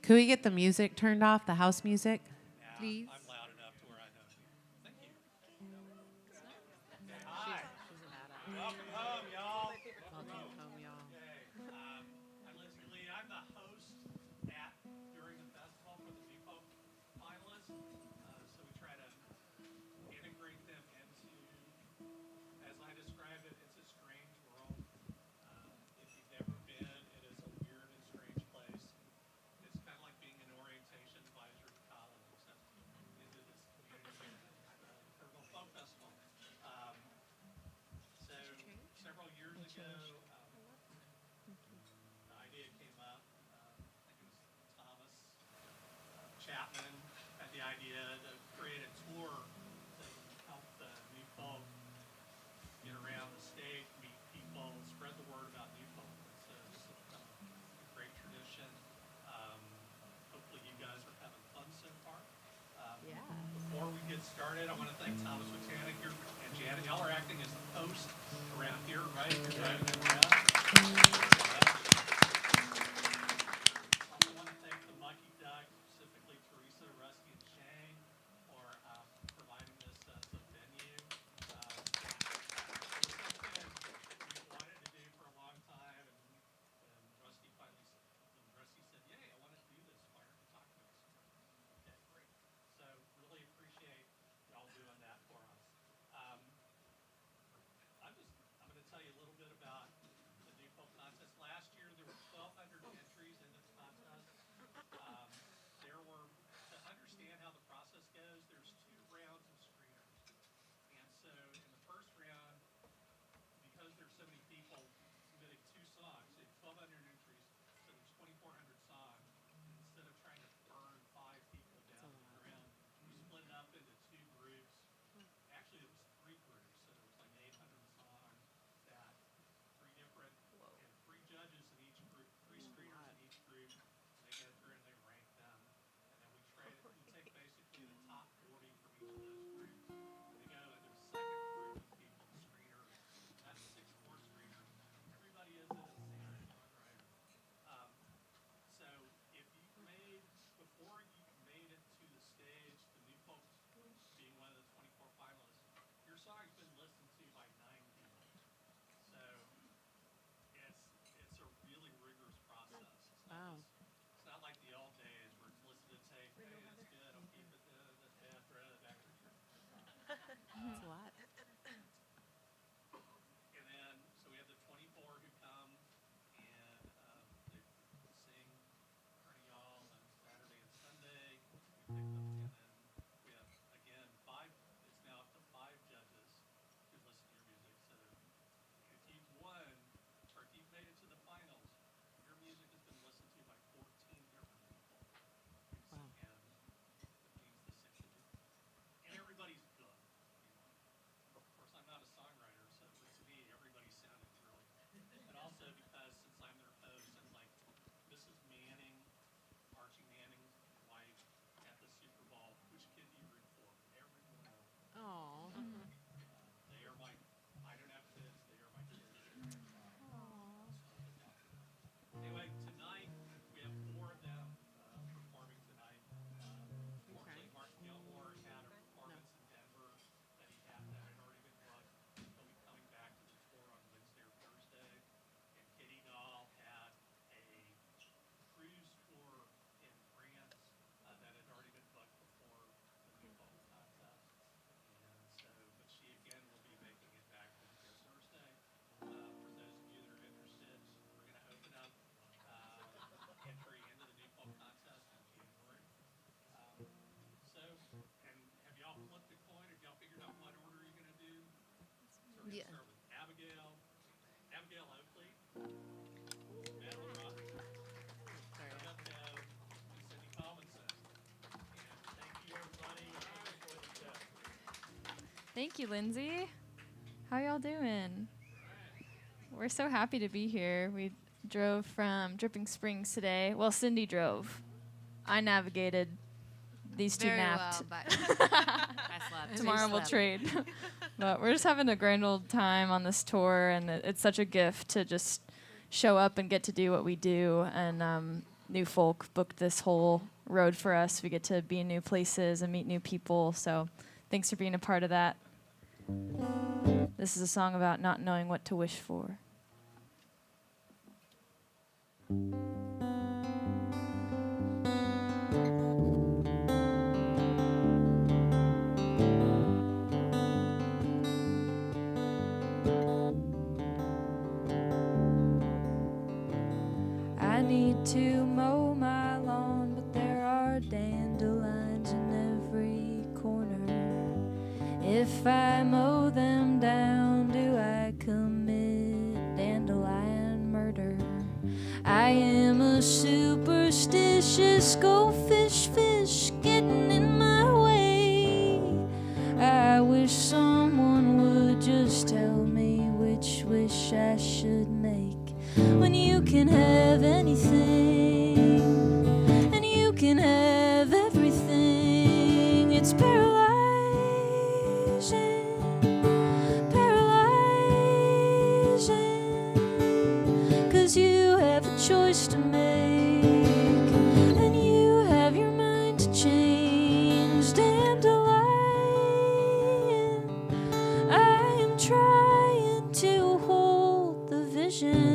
Could we get the music turned off, the house music? Please. I'm loud enough to where I know. Thank you. Welcome home, y'all. Welcome home, y'all. Okay. I'm Lindsay Lee. I'm the host during the festival for the Norfolk finalists. So we try to integrate them into, as I described it, it's a strange world. If you've never been, it is a weird and strange place. It's kind of like being an orientation advisor at college, except into this community here, the Kerrville Folk Festival. So several years ago, the idea came up. I think it was Thomas Chapman had the idea to create a tour to help the new folk get around the state, meet people, spread the word about new folk. So this has become a great tradition. Hopefully you guys are having fun so far. Yeah. Before we get started, I want to thank Thomas Botanic here and Janet. Y'all are acting as the host around here, right? You're driving them around. Also want to thank the Lucky Duck, specifically Teresa, Rusty, and Shane, for providing this as a venue. It was something we wanted to do for a long time, and Rusty finally, when Rusty said, "Yay, I want to do this. Why aren't you talking to us?" Okay, great. So really appreciate y'all doing that for us. I'm going to tell you a little bit about the New Folk contest. Last year there were 1,200 entries into the contest. To understand how the process goes, there's 2 rounds of screeners. And so in the first round, because there's so many people submitting 2 songs, it's 1,200 entries, so there's 2,400 songs. Instead of trying to burn 5 people down to the ground, we split it up into 2 groups. Actually, it was 3 groups, so there was like 800 songs that 3 different, and 3 judges in each group, 3 screeners in each group. They go through and they rank them, and then we take basically the top 40 from each of those groups. They go into the second group of people, the screeners. That's 6 more screeners. Everybody is a singer-songwriter. So if you've before you made it to the stage, the New Folks being one of the 24 finalists, your song's been listened to by 9 people. So it's a really rigorous process. It's not like the old days where it's listen to tape, hey, it's good, I'll keep it, throw it back. That's a lot. And then, so we have the 24 who come, and they sing Y'all on Saturday and Sunday. We pick them, and then we have, again, 5, it's now up to 5 judges who listen to your music. So if you've won, or if you've made it to the finals, your music has been listened to by 14 different people. Wow. And that means the 6 of you. And everybody's good. Of course, I'm not a songwriter, so to me, everybody sounded really. But also because since I'm their host, I'm like, Mrs. Manning, Archie Manning's wife, at the Super Bowl, which kid do you root for? Everyone else. Oh. They are I don't have kids, they are my kids. Anyway, tonight, we have 4 of them performing tonight. Fortunately, Mark Gilmore had a performance in Denver that had already been booked. He'll be coming back to the tour on Wednesday or Thursday. And Kitty Doll had a cruise tour in France that had already been booked before the New Folk contest. And so, but she again will be making it back Wednesday or Thursday. For those of you that are interested, we're going to open up entry into the New Folk contest in January. And have y'all flipped a coin? Have y'all figured out what order you're going to do? So we're going to start with Abigail Oakley, Madeline Ross, Beth Dove, and Cindy Collinson. And thank you, everybody. Enjoy the show. Thank you, Lindsay. How y'all doing? We're so happy to be here. We drove from Dripping Springs today. Well, Cindy drove. I navigated. These 2 Very napped. well, but I slept. Tomorrow we'll trade. But we're just having a grand old time on this tour, and it's such a gift to just show up and get to do what we do. And Norfolk booked this whole road for us. We get to be in new places and meet new people. So thanks for being a part of that. This is a song about not knowing what to wish for. I need to mow my lawn, but there are dandelions in every corner. If I mow them down, do I commit dandelion murder? I am a superstitious goldfish fish getting in my way. I wish someone would just tell me which wish I should make. When you can have anything, and you can have everything, it's paralyzing, paralyzing, 'cause you have a choice to make, and you have your mind to change. Dandelion, I am trying to hold the vision.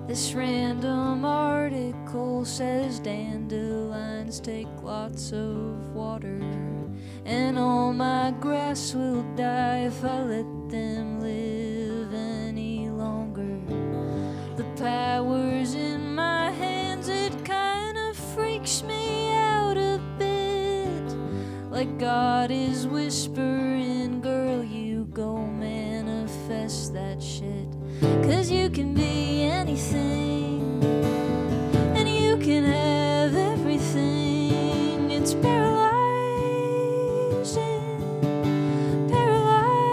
This random article says dandelions take lots of water, and all my grass will die if I let them live any longer. The power's in my hands, it kind of freaks me out a bit, like God is whispering, girl, you go manifest that shit. 'Cause you can be anything, and you can have everything. It's paralyzing, paralyzing,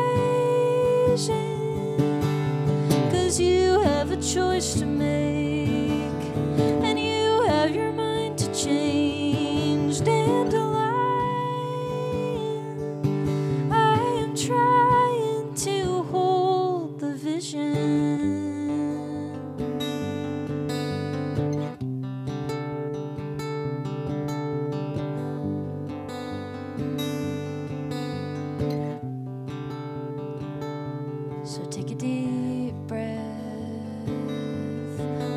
'cause you have a choice to make, and you have your mind to change. Dandelion, I am trying to hold the vision. So take a deep breath,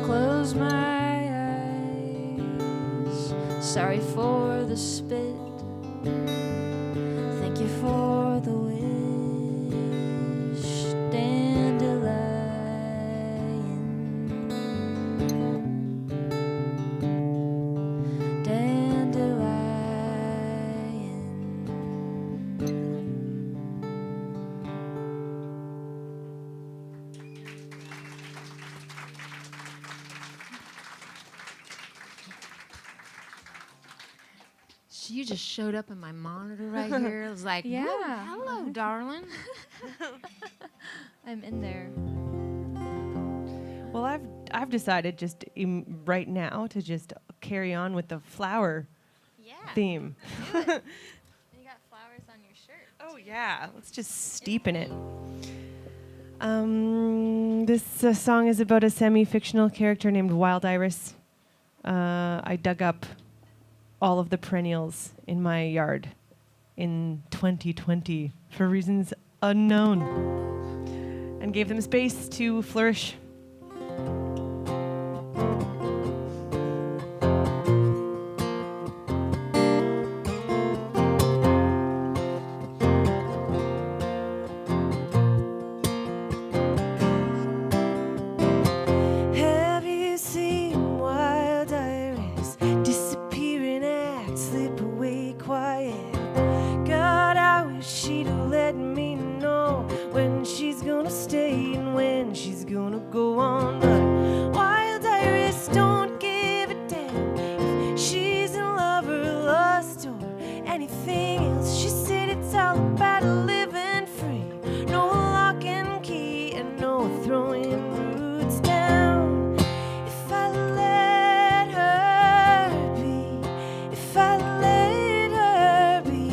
close my eyes. Sorry for the spit, thank you for the wish. Dandelion, dandelion. You just showed up in my monitor right here. It was like, Yeah. "Woo, hello, darling." I'm in there. Well, I've decided just right now to just carry on with the flower Yeah. theme. You got flowers on your shirt. Oh yeah, let's just steep in it. This song is about a semi-fictional character named Wild Iris. I dug up all of the perennials in my yard in 2020 for reasons unknown and gave them space to flourish. Have you seen Wild Iris disappearing, act, slip away quiet? God, I wish she'd have let me know when she's gonna stay and when she's gonna go on. But Wild Iris don't give a damn if she's in love or lust or anything else. She said it's all about living free, no lock and key and no throwing roots down. If I let her be, if I let her be,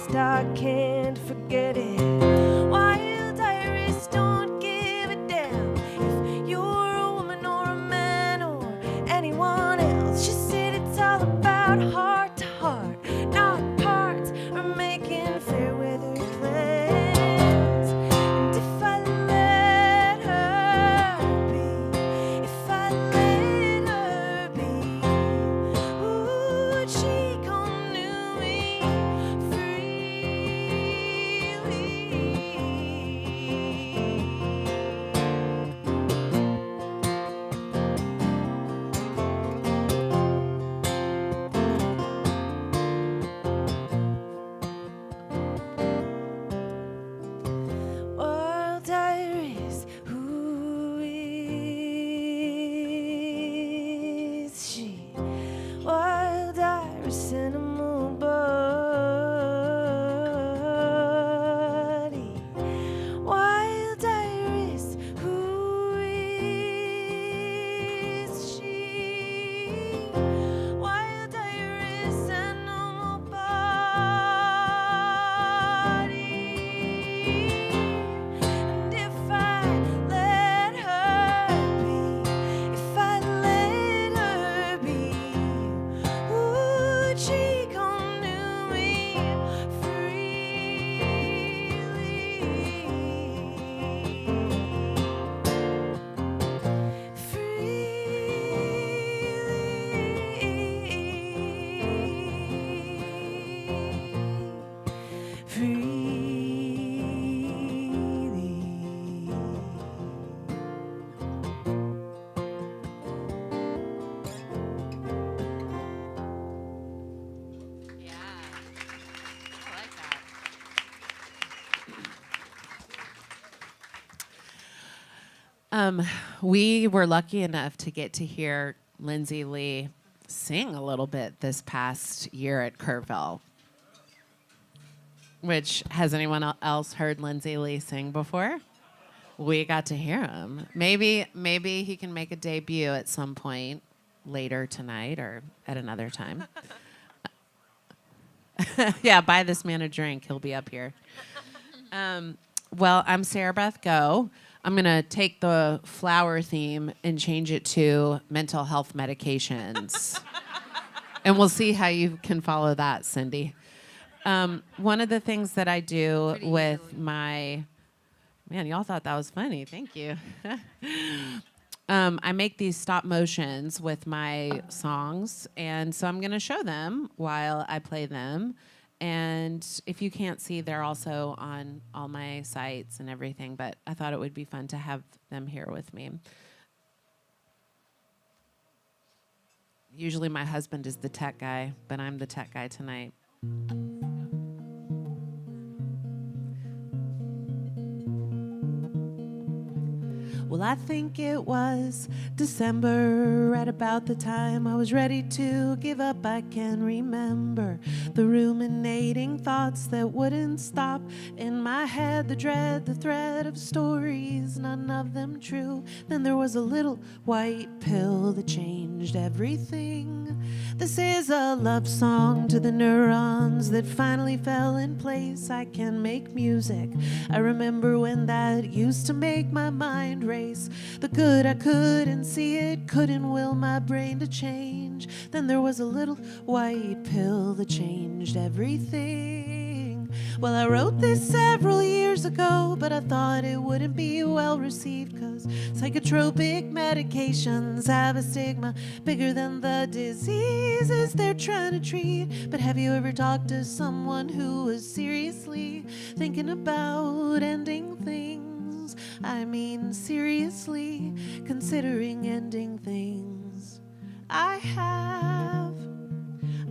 just I can't forget it. Wild Iris, don't give a damn if you're a woman or a man or anyone else. She said it's all about heart to heart, not parts or making fair weather plans. And if I let her be, if I let her be, would she come to me freely? Wild Iris, who is she? Wild Iris, animal body. Wild Iris, who is she? Wild Iris, animal body. And if I let her be, if I let her be, would she come to me We were lucky enough to get to hear Lindsay Lee sing a little bit this past year at Kerrville. Which, has anyone else heard Lindsay Lee sing before? We got to hear him. Maybe he can make a debut at some point later tonight or at another time. Yeah, buy this man a drink. He'll be up here. Well, I'm Sarah Beth Go. I'm going to take the flower theme and change it to mental health medications. And we'll see how you can follow that, Cindy. One of the things that I do with my... Man, y'all thought that was funny. Thank you. I make these stop motions with my songs, and so I'm going to show them while I play them. And if you can't see, they're also on all my sites and everything, but I thought it would be fun to have them here with me. Usually my husband is the tech guy, but I'm the tech guy tonight. Well, I think it was December, right about the time I was ready to give up. I can remember the ruminating thoughts that wouldn't stop in my head, the dread, the thread of stories, none of them true. Then there was a little white pill that changed everything. This is a love song to the neurons that finally fell in place. I can make music. I remember when that used to make my mind race. The good I couldn't see it, couldn't will my brain to change. Then there was a little white pill that changed everything. Well, I wrote this several years ago, but I thought it wouldn't be well received, 'cause psychotropic medications have a stigma bigger than the diseases they're trying to treat. But have you ever talked to someone who was seriously thinking about ending things? I mean, seriously considering ending things. I have.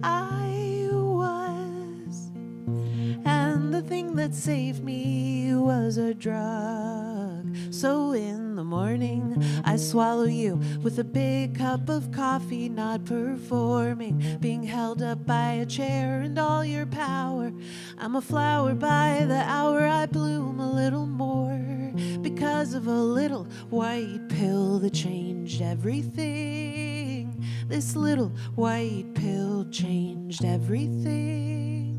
I was. And the thing that saved me was a drug. So in the morning, I swallow you with a big cup of coffee, not performing, being held up by a chair and all your power. I'm a flower by the hour, I bloom a little more because of a little white pill that changed everything. This little white pill changed everything.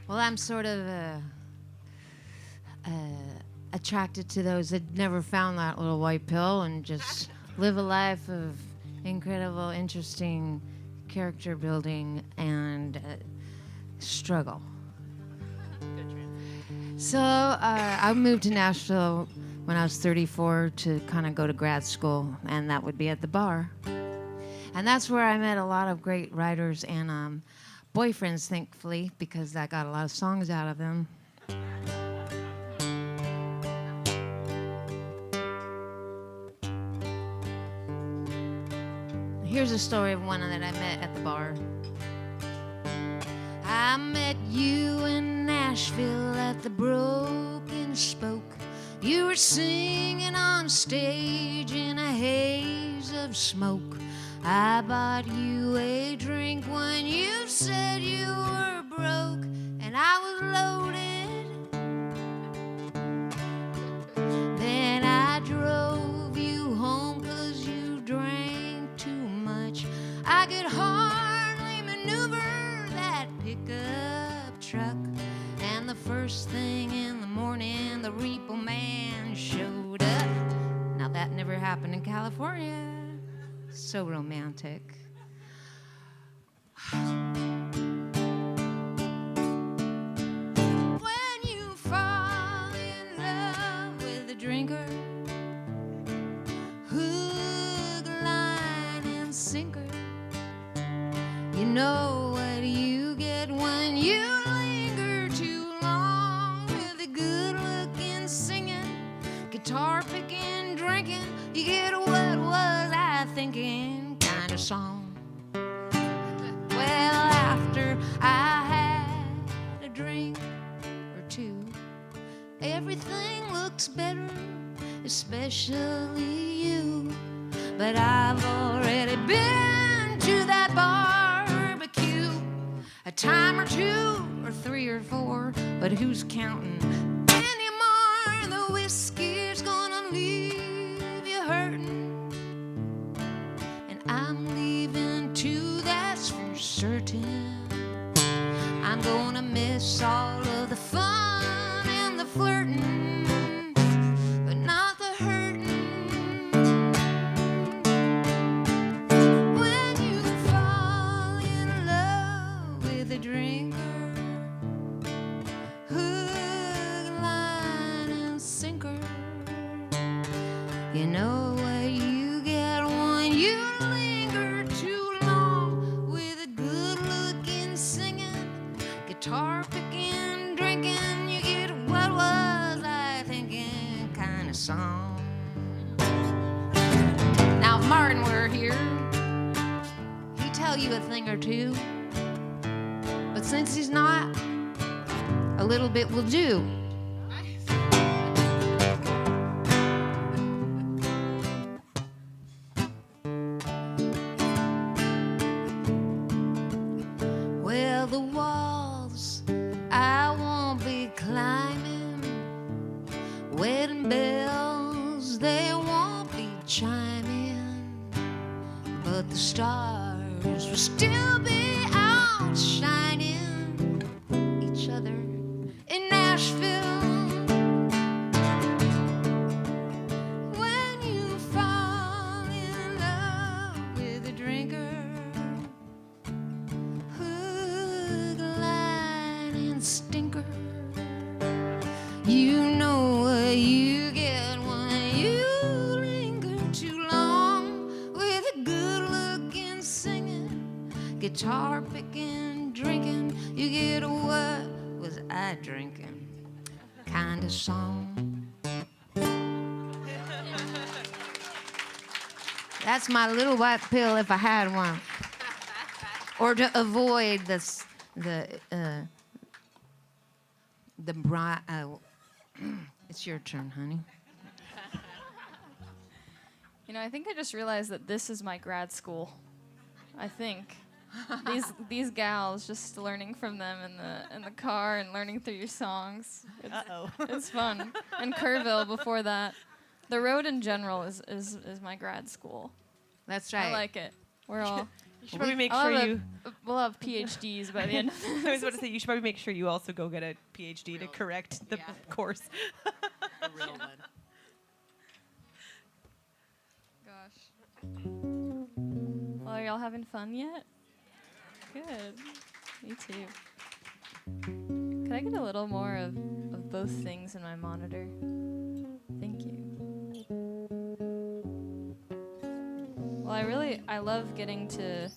Well, I'm sort of attracted to those that never found that little white pill and just live a life of incredible, interesting character building and struggle. So I moved to Nashville when I was 34 to kind of go to grad school, and that would be at the bar. And that's where I met a lot of great writers and boyfriends, thankfully, because I got a lot of songs out of them. Here's a story of one that I met at the bar. I met you in Nashville at the Broken Spoke. You were singing on stage in a haze of smoke. I bought you a drink when you said you were broke, and I was loaded. Then I drove you home 'cause you drank too much. I could hardly maneuver that pickup truck, and the first thing in the morning the repo man showed up. Now that never happened in California. So romantic. When you fall in love with a drinker, hook, line, and sinker, you know what you get when you linger too long with a good-looking singing, guitar picking, drinking. You get what was I thinking kind of song. Well, after I had a drink or two, everything looks better, especially you. But I've already been to that barbecue a time or two or three or four, but who's counting anymore? The whiskey's gonna leave you hurting, and I'm leaving too, that's for certain. I'm gonna miss all of the fun and the flirting, but not the hurting. When you fall in love with a drinker, hook, line, and sinker, you know what you get when you linger too long with a good-looking singing, guitar picking, drinking. You get what was I thinking kind of song. Now if Martin were here, he'd tell you a thing or two, but since he's not, a little bit will do. Well, the walls I won't be climbing, wedding bells they won't be chiming, but the stars will still be outshining each other in Nashville. When you fall in love with a drinker, hook, line, and stinker, you know what you get when you linger too long with a good-looking singing, guitar picking, drinking. You get a what was I drinking kind of song. That's my little white pill if I had one. Or to avoid the it's your turn, honey. You know, I think I just realized that this is my grad school. I think these gals, just learning from them in the car and learning through your songs. It's fun. And Kerrville before that. The road in general is my grad school. That's right. I like it. We're all. You should probably make I'll sure have you. We'll have PhDs by the end of this. I was about to say you should probably make sure you also go get a PhD to correct the course. A real one. Gosh. Well, are y'all having fun yet? Good. Me too. Could I get a little more of both things in my monitor? Thank you. Well, I love getting to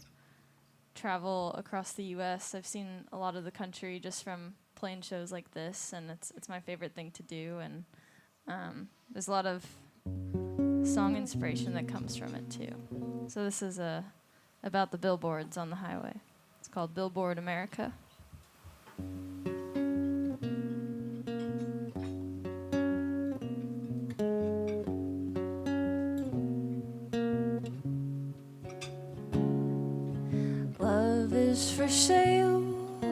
travel across the U.S. I've seen a lot of the country just from playing shows like this, and it's my favorite thing to do. And there's a lot of song inspiration that comes from it too. So this is about the billboards on the highway. It's called Billboard America. Love is for sale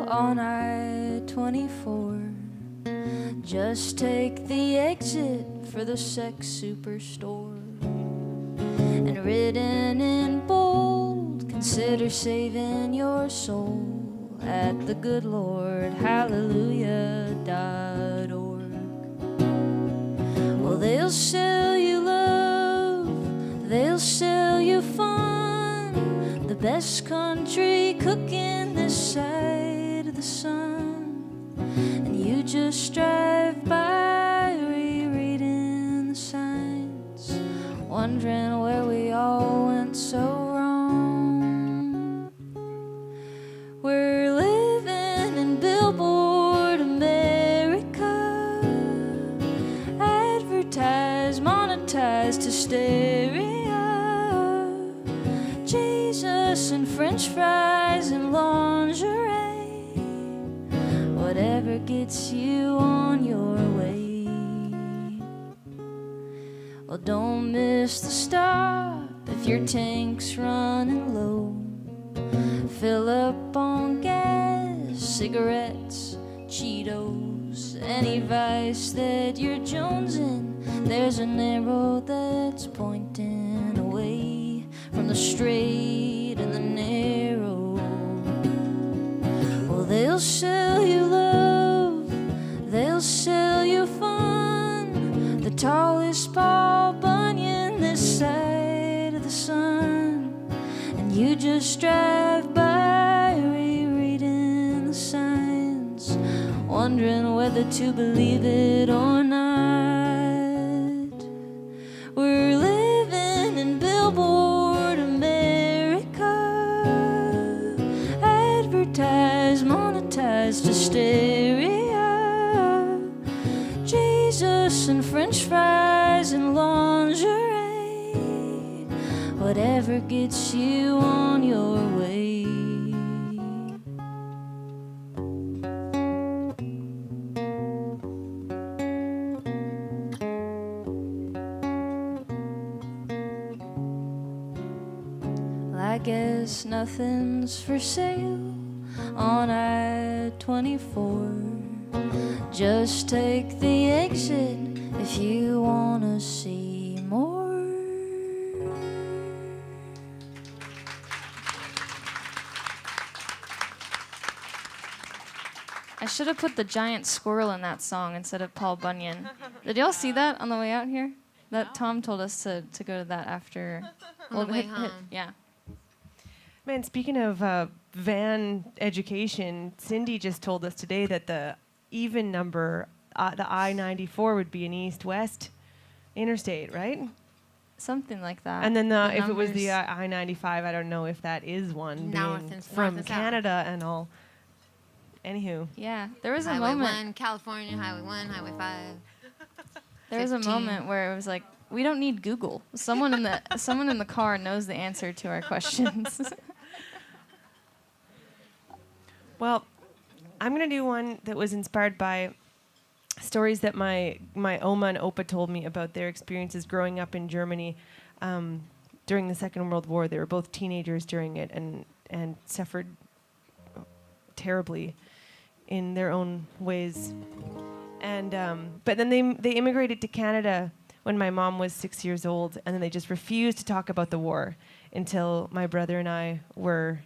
on I-24. Just take the exit for the sex superstore. And written in bold, consider saving your soul at thegoodlordhallelujah.org. Well, they'll sell you love, they'll sell you fun, the best country cooking this side of the sun. And you just drive by rereading the signs, wondering where we all went so wrong. We're living in Billboard America, advertised, monetized hysteria, Jesus and French fries and lingerie, whatever gets you on your way. Well, don't miss the stop if your tank's running low. Fill up on gas, cigarettes, Cheetos, any vice that you're jonesing. There's an arrow that's pointing away from the straight and the narrow. Well, they'll sell you love, they'll sell you fun, the tallest Paul Bunyan this side of the sun. And you just drive by rereading the signs, wondering whether to believe it or not. We're living in Billboard America, advertised, monetized hysteria, Jesus and French fries and lingerie, whatever gets you on your way. Well, I guess nothing's for sale on I-24. Just take the exit if you wanna see more. I should have put the giant squirrel in that song instead of Paul Bunyan. Did y'all see that on the way out here? That Tom told us to go to that after. On the way home. Yeah. Man, speaking of van education, Cindy just told us today that the even number, the I-94 would be an east-west interstate, right? Something like that. And then The if it was the numbers- I-95, I don't know if that is one North being and- from north and south. Canada and all. Anywho, Yeah, there was a Highway moment. 1, California, Highway 1, Highway 5. There was a 15. moment where it was like, we don't need Google. Someone in the car knows the answer to our questions. well, I'm going to do one that was inspired by stories that my Oma and Opa told me about their experiences growing up in Germany during the Second World War. They were both teenagers during it and suffered terribly in their own ways. And but then they immigrated to Canada when my mom was 6 years old, and then they just refused to talk about the war until my brother and I were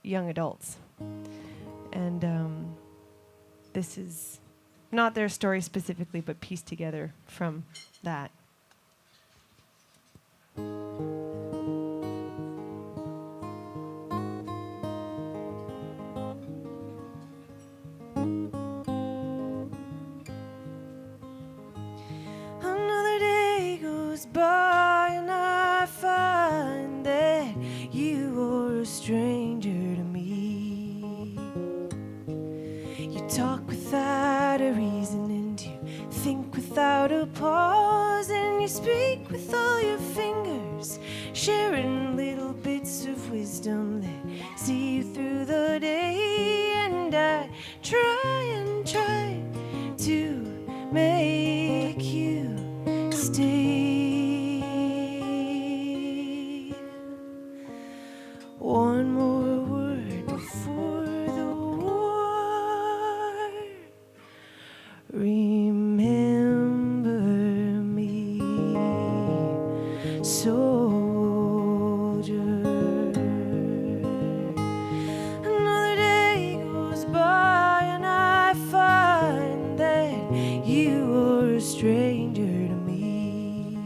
young adults. And this is not their story specifically, but pieced together from that. Another day goes by and I find that you are a stranger to me. You talk without a reason and you think without a pause, and you speak with all your fingers, sharing little bits of wisdom that see you through the day. And I try and try to make you stay. One more word before the war. Remember me, soldier. Another day goes by and I find that you are a stranger to me.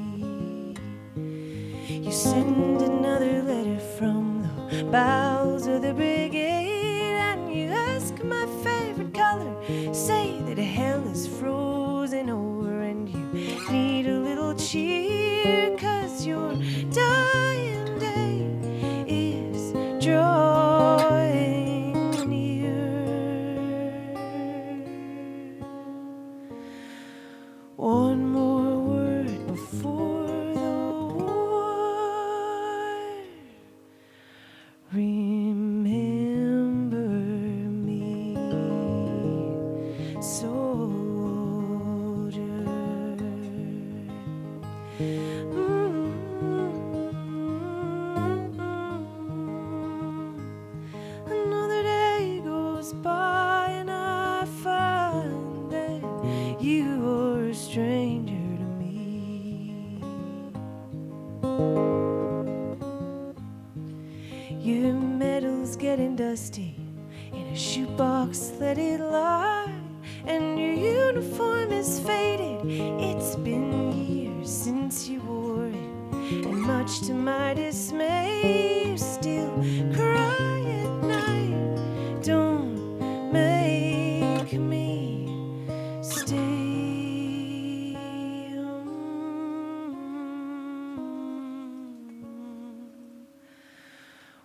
You send another letter from the bowels of the brigade, and you ask my favorite color, say that hell is frozen over, and you need a little cheer, 'cause your dying day is drawing near. One more word before the war. Remember me, soldier. Another day goes by and I find that you are a stranger to me. Your metal's getting dusty in a shoebox, let it lie. And your uniform is faded, it's been years since you wore it. And much to my dismay, you still cry at night. Don't make me stay.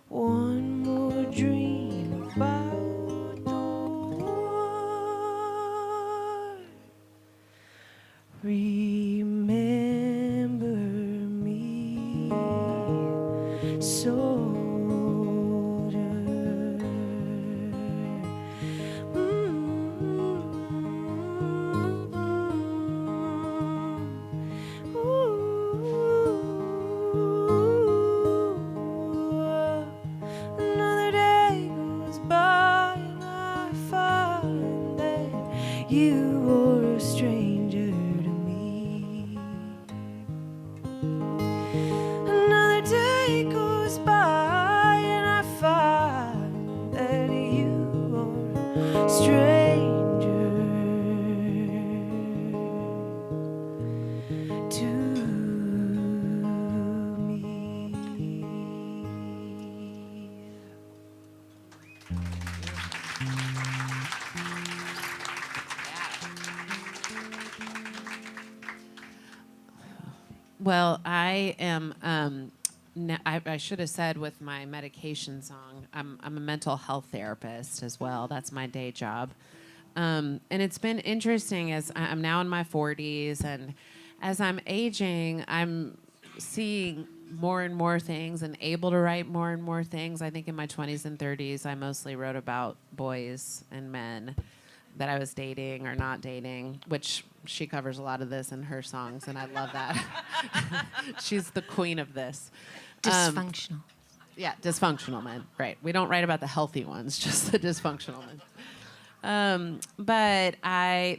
One more dream about the war. Remember me, soldier. Another day goes by and I find that you are a stranger to me. Another day goes by and I find that you are a stranger to me. Well, I am. I should have said with my medication song, I'm a mental health therapist as well. That's my day job. And it's been interesting as I'm now in my 40s, and as I'm aging, I'm seeing more and more things and able to write more and more things. I think in my 20s and 30s, I mostly wrote about boys and men that I was dating or not dating, which she covers a lot of this in her songs, and I love that. She's the queen of this. Dysfunctional. Yeah, dysfunctional men. Right. We don't write about the healthy ones, just the dysfunctional men. But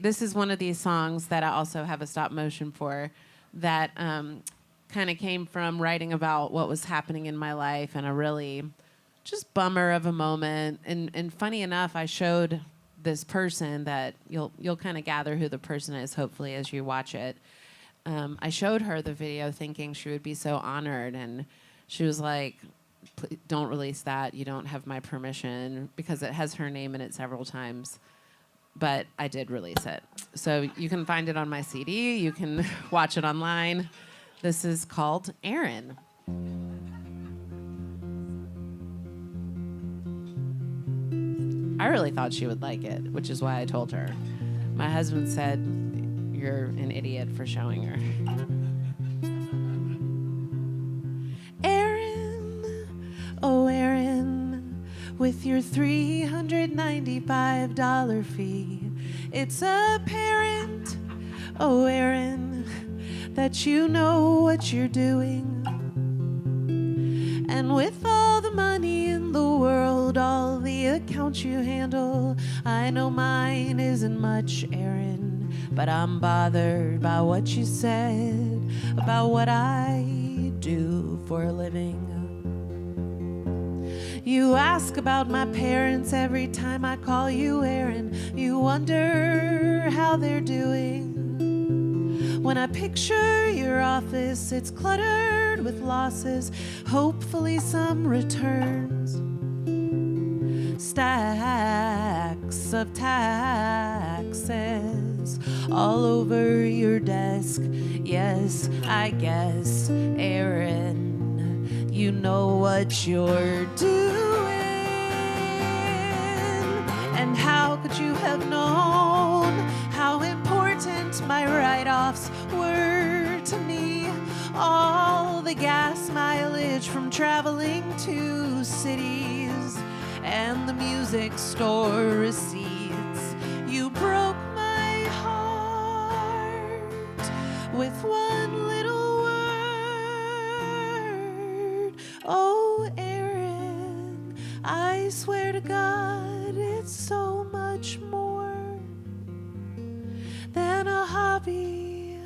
this is one of these songs that I also have a stop motion for that kind of came from writing about what was happening in my life and a really just bummer of a moment. And funny enough, I showed this person that you'll kind of gather who the person is, hopefully, as you watch it. I showed her the video thinking she would be so honored, and she was like, don't release that. You don't have my permission, because it has her name in it several times. But I did release it. So you can find it on my CD. You can watch it online. This is called Erin. I really thought she would like it, which is why I told her. My husband said, "You're an idiot for showing her." Erin, oh Erin, with your $395 fee, it's apparent, oh Erin, that you know what you're doing. And with all the money in the world, all the accounts you handle, I know mine isn't much, Erin, but I'm bothered by what you said about what I do for a living. You ask about my parents every time I call you Erin. You wonder how they're doing. When I picture your office, it's cluttered with losses, hopefully some returns. Stacks of taxes all over your desk. Yes, I guess, Erin, you know what you're doing. And how could you have known how important my write-offs were to me? All the gas mileage from traveling to cities and the music store receipts. You broke my heart with one little word. Oh, Erin, I swear to God, it's so much more than a hobby.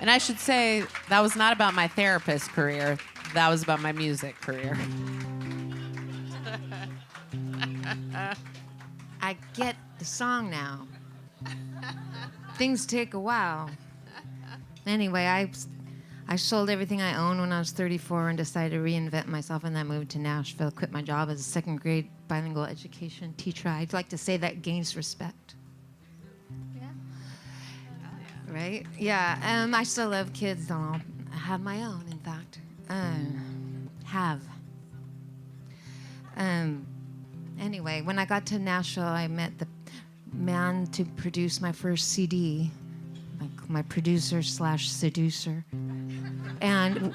And I should say, that was not about my therapist career. That was about my music career. I get the song now. Things take a while. Anyway, I sold everything I owned when I was 34 and decided to reinvent myself, and then moved to Nashville, quit my job as a second grade bilingual education teacher. I'd like to say that gains respect. Yeah. Right? Yeah. I still love kids. I have my own, in fact. Anyway, when I got to Nashville, I met the man to produce my first CD, my producer / seducer. And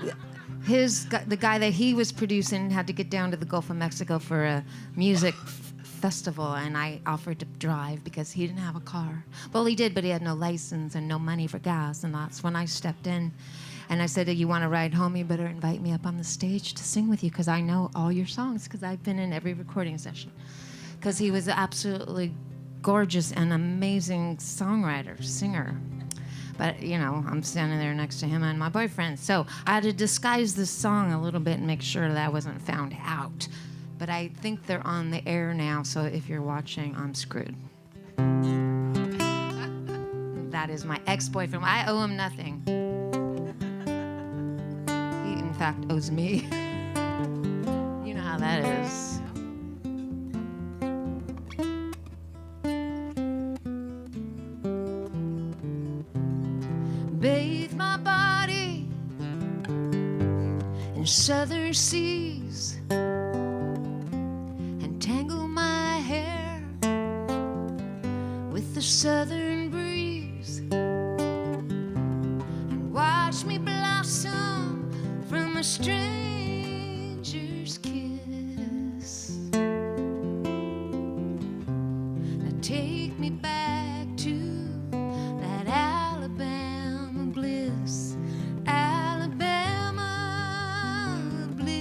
the guy that he was producing had to get down to the Gulf of Mexico for a music festival, and I offered to drive because he didn't have a car. Well, he did, but he had no license and no money for gas, and that's when I stepped in. And I said, "You want to ride home? You better invite me up on the stage to sing with you, because I know all your songs, because I've been in every recording session." Because he was absolutely gorgeous and amazing songwriter, singer. But, I'm standing there next to him and my boyfriend. So I had to disguise this song a little bit and make sure that I wasn't found out. But I think they're on the air now, so if you're watching, I'm screwed. That is my ex-boyfriend. I owe him nothing. He, in fact, owes me. You know how that is. Bathe my body in southern seas and tangle my hair with the southern breeze and watch me blossom from a stranger's kiss. Now take me back to that Alabama bliss, Alabama bliss,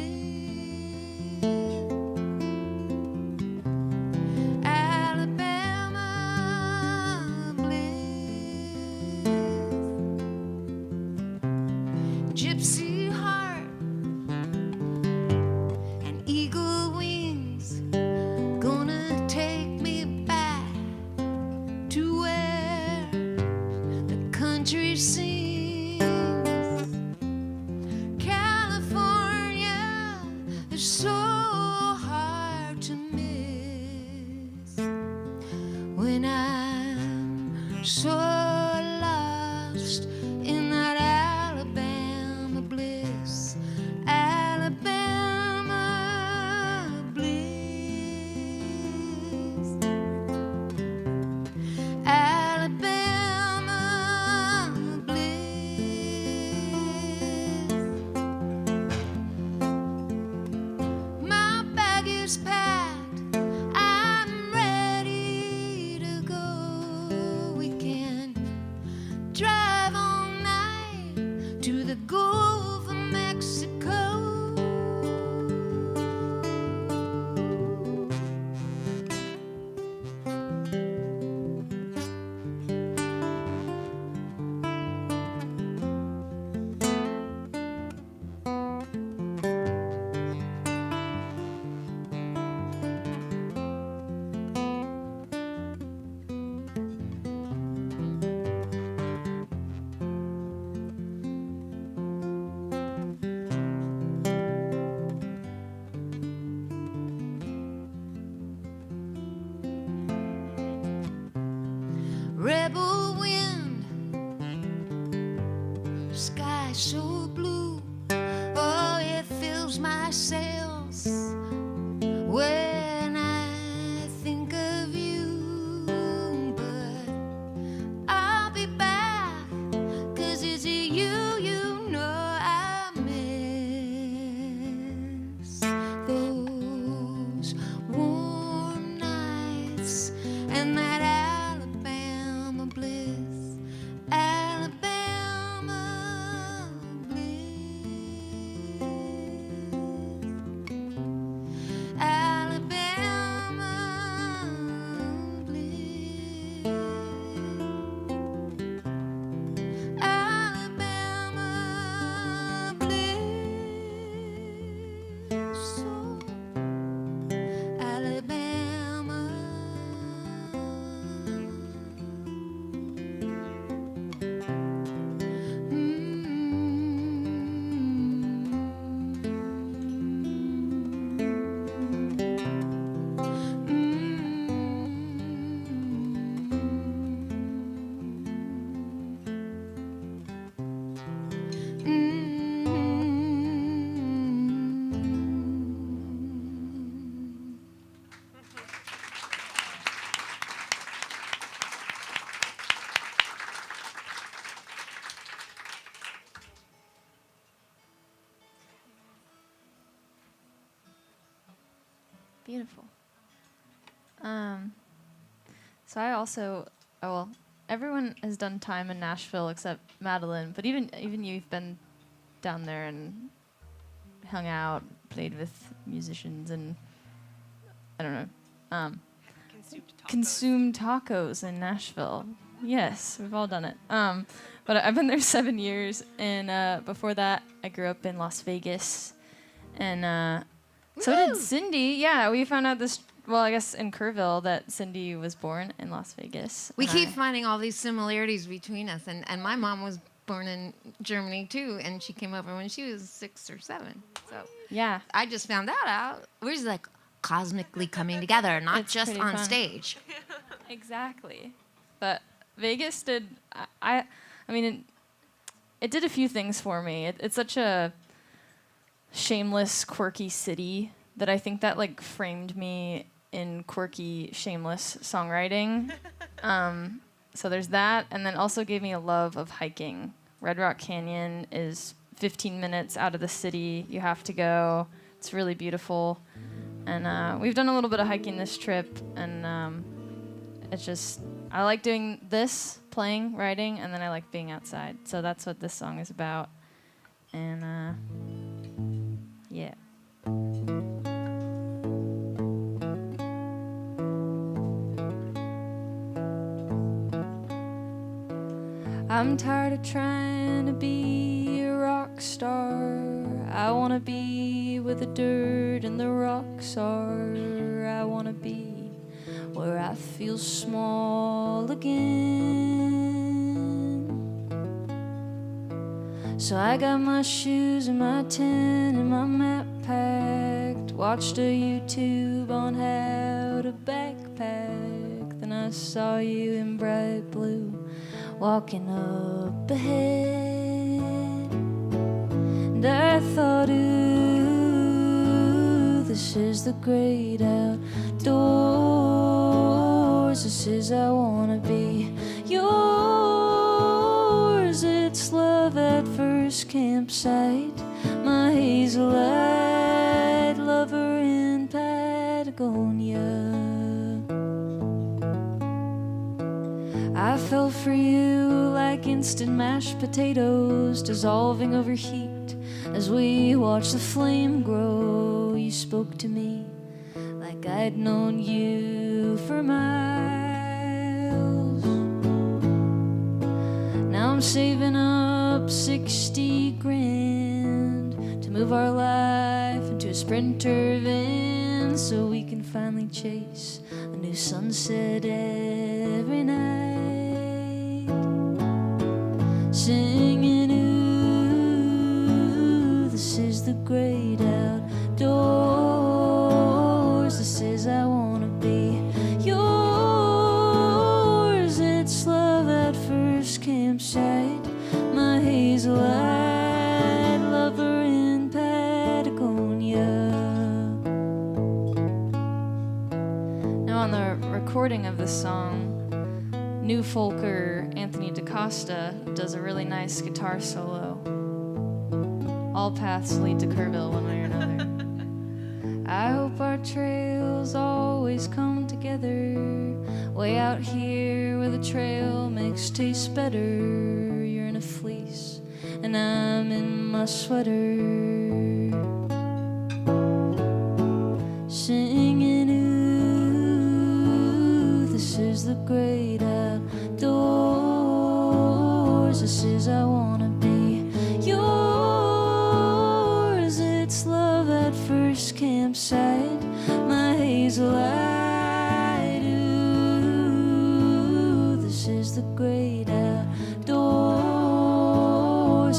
is so hard to miss when I'm so lost in that Alabama bliss. Alabama bliss. Alabama bliss. My bag is packed, I'm ready to go. We can drive all night to the Gulf of Mexico. Rebel wind, sky so blue, oh, it fills my sails when I think of you. But I'll be back, 'cause it's you know I miss those warm nights and that Alabama bliss. Alabama bliss. Alabama bliss. Alabama bliss. So Alabama. Beautiful. So I also, well, everyone has done time in Nashville except Madeline, but even you've been down there and hung out, played with musicians, and I don't know, consumed tacos in Nashville. Yes, we've all done it. But I've been there 7 years, and before that, I grew up in Las Vegas, and so did Cindy. Yeah, we found out this. Well, I guess in Kerrville that Cindy was born in Las Vegas. We keep finding all these similarities between us, and my mom was born in Germany too, and she came over when she was 6 or 7. So Yeah, I just found that out. We're just like cosmically coming together, not It's just pretty on fun. stage. exactly. But Vegas did. I mean, it did a few things for me. It's such a shameless, quirky city that I think that like framed me in quirky, shameless songwriting. So there's that, and then also gave me a love of hiking. Red Rock Canyon is 15 minutes out of the city. You have to go. It's really beautiful, and we've done a little bit of hiking this trip, and it's just I like doing this, playing, writing, and then I like being outside. So that's what this song is about, and yeah. I'm tired of trying to be a rock star. I wanna be where the dirt and the rocks are. I wanna be where I feel small again. So I got my shoes and my tent and my map pack. watched a YouTube on how to backpack. Then I saw you in bright blue, walking up ahead. And I thought, ooh, this is the great outdoors. This is I wanna be yours. It's love at first campsite. My hazelite lover in Patagonia. I fell for you like instant mashed potatoes, dissolving over heat as we watched the flame grow. You spoke to me like I'd known you for miles. Now I'm saving up 60 grand to move our life into a Sprinter van, so we can finally chase a new sunset every night, singing, ooh, this is the great outdoors. This is I wanna be yours. It's love at first campsite. My hazelite lover in Patagonia. Now on the recording of this song, New Folker Anthony DaCosta does a really nice guitar solo. All paths lead to Kerrville one way or another. I hope our trails always come together, way out here where the trail makes taste better. You're in a fleece and I'm in my sweater, singing, ooh, this is the great outdoors. This is I wanna be yours. It's love at first campsite. My hazelite, ooh, this is the great outdoors.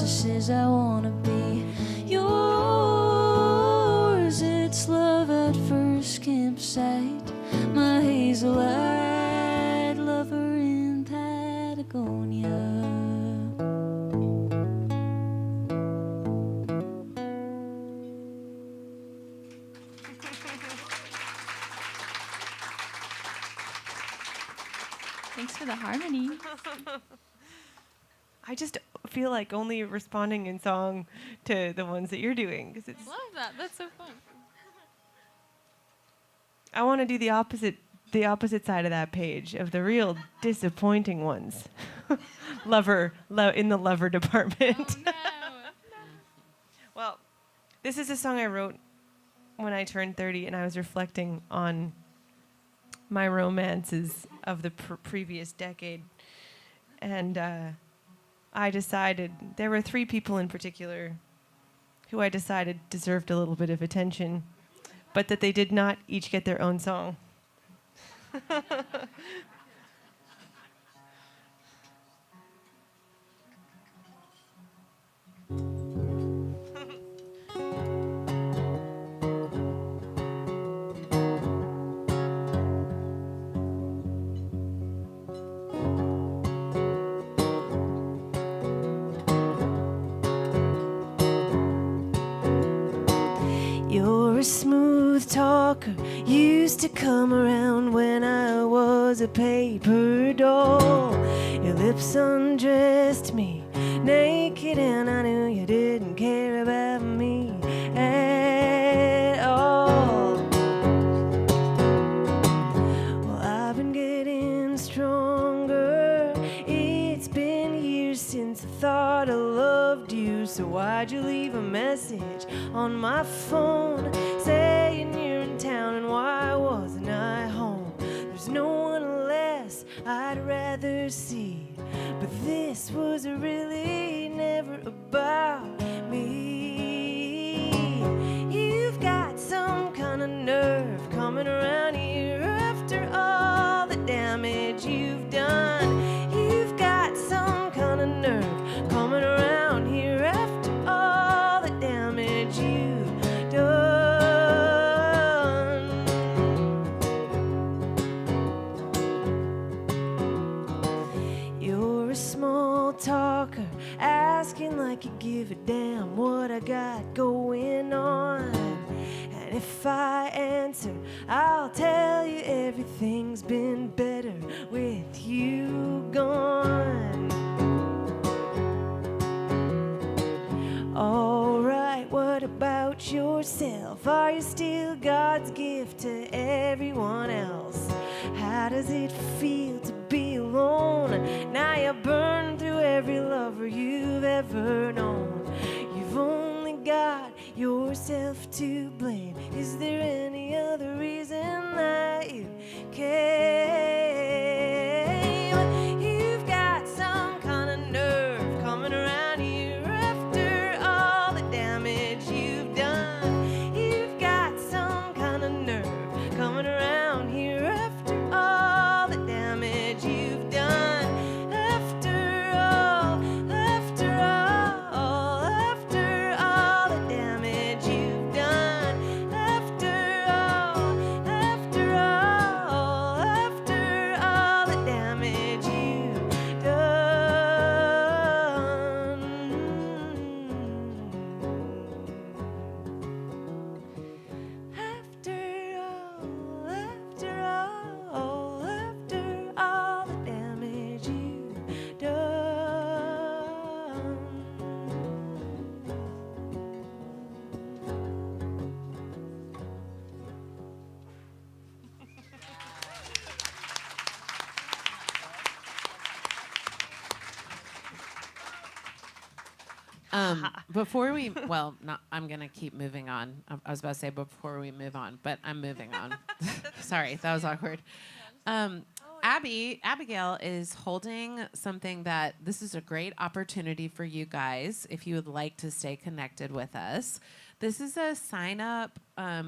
This is I wanna be yours. It's love at first campsite. My hazelite lover in Patagonia. Thanks for the harmony. I just feel like only responding in song to the ones that you're doing, because it's. Love that. That's so fun. I want to do the opposite side of that page, of the real disappointing ones. In the lover department. Oh, no. Well, this is a song I wrote when I turned 30, and I was reflecting on my romances of the previous decade. And I decided, there were 3 people in particular who I decided deserved a little bit of attention, but that they did not each get their own song. You're a smooth talker, used to come around when I was a paper doll. Your lips undressed me naked, and I knew you didn't care about me at all. Well, I've been getting stronger. It's been years since I thought I loved you, so why'd you leave a message on my phone saying you're in town, and why wasn't I home? There's no one less I'd rather see, but this was really never about me. You've got some kind of nerve coming around here after all the damage you've done. You've got some kind of nerve coming around here after all the damage you've done. going on? And if I answer, I'll tell you everything's been better with you gone. Alright, what about yourself? Are you still God's gift to everyone else? How does it feel to be alone? Now you burn through every lover you've ever known. You've only got yourself to blame. Is there any other reason that you came? You've got some kind of nerve coming around here after all the damage you've done. You've got some kind of nerve coming around here after all the damage you've done. After all the damage you've done. After all the damage you've done. After all the damage you've done. Before we, well, not, I'm going to keep moving on. I was about to say before we move on, but I'm moving on. Sorry, that was awkward. Abigail is holding something that this is a great opportunity for you guys if you would like to stay connected with us. This is a sign up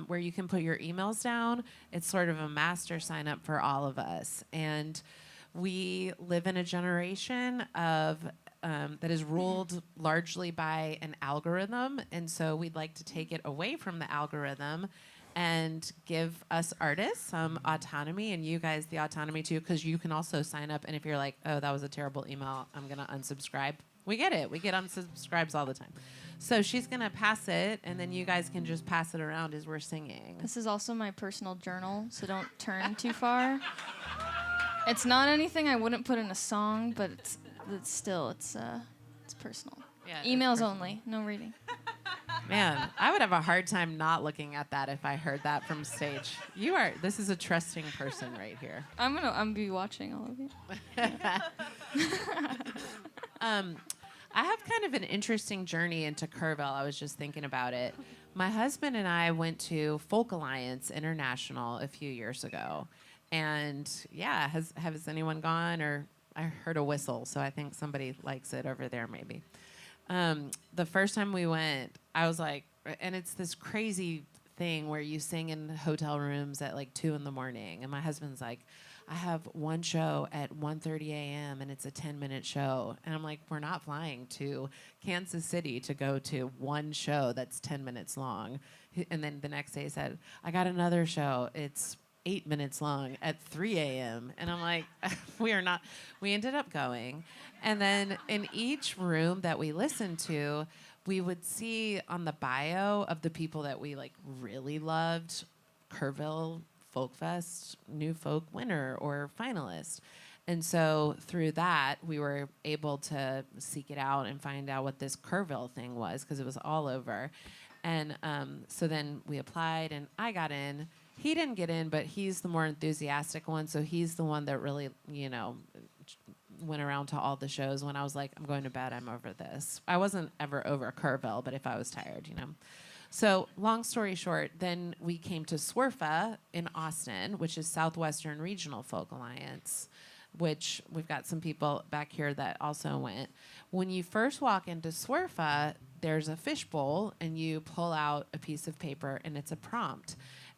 where you can put your emails down. It's sort of a master sign up for all of us. And we live in a generation of that is ruled largely by an algorithm. And so we'd like to take it away from the algorithm and give us artists some autonomy and you guys the autonomy too, because you can also sign up. And if you're like, oh, that was a terrible email, I'm going to unsubscribe. We get it. We get unsubscribes all the time. So she's going to pass it, and then you guys can just pass it around as we're singing. This is also my personal journal, so don't turn too far. It's not anything I wouldn't put in a song, but it's personal. Yeah, Emails personal. only, no reading. Man, I would have a hard time not looking at that if I heard that from stage. This is a trusting person right here. I'm gonna be watching all of you. I have kind of an interesting journey into Kerrville. I was just thinking about it. My husband and I went to Folk Alliance International a few years ago. And yeah, has anyone gone? Or I heard a whistle, so I think somebody likes it over there maybe. The first time we went, I was like, and it's this crazy thing where you sing in hotel rooms at like 2 a.m. And my husband's like, I have one show at 1:30 a.m. and it's a 10-minute show. And I'm like, we're not flying to Kansas City to go to one show that's 10 minutes long. And then the next day he said, I got another show. It's 8 minutes long at 3 a.m. And I'm like, we are not. We ended up going. And then in each room that we listened to, we would see on the bio of the people that we like really loved, Kerrville Folk Fest, New Folk winner or finalist. And so through that, we were able to seek it out and find out what this Kerrville thing was, because it was all over. And so then we applied, and I got in. He didn't get in, but he's the more enthusiastic one, so he's the one that really, went around to all the shows when I was like, I'm going to bed, I'm over this. I wasn't ever over Kerrville, but if I was tired, So long story short, then we came to SWRFA in Austin, which is Southwestern Regional Folk Alliance, which we've got some people back here that also went. When you first walk into SWRFA, there's a fishbowl, and you pull out a piece of paper, and it's a prompt.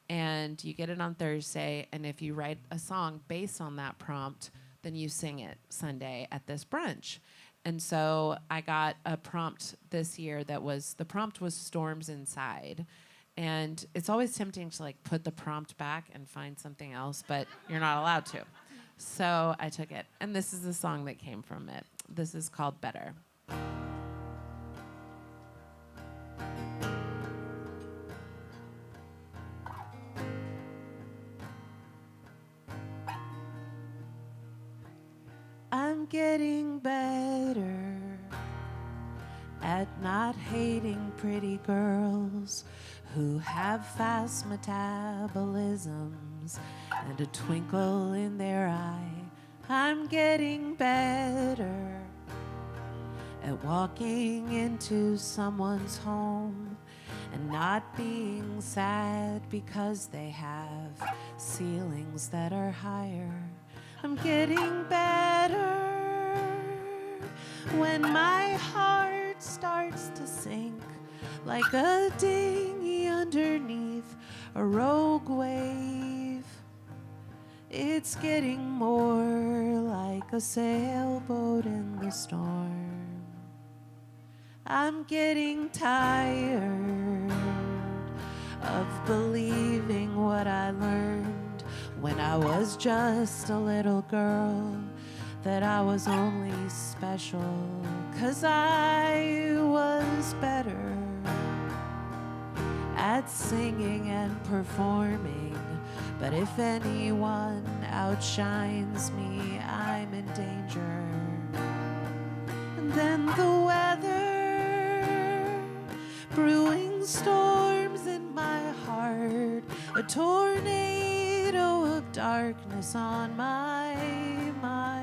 And you get it on Thursday, and if you write a song based on that prompt, then you sing it Sunday at this brunch. And so I got a prompt this year the prompt was Storms Inside. And it's always tempting to like put the prompt back and find something else, but you're not allowed to. So I took it, and this is the song that came from it. This is called Better. I'm getting better at not hating pretty girls who have fast metabolisms and a twinkle in their eye. I'm getting better at walking into someone's home and not being sad because they have ceilings that are higher. I'm getting better when my heart starts to sink like a dinghy underneath a rogue wave. It's getting more like a sailboat in the storm. I'm getting tired of believing what I learned when I was just a little girl, that I was only special 'cause I was better at singing and performing. But if anyone outshines me, I'm in danger. And then the weather, brewing storms in my heart, a tornado of darkness on my mind.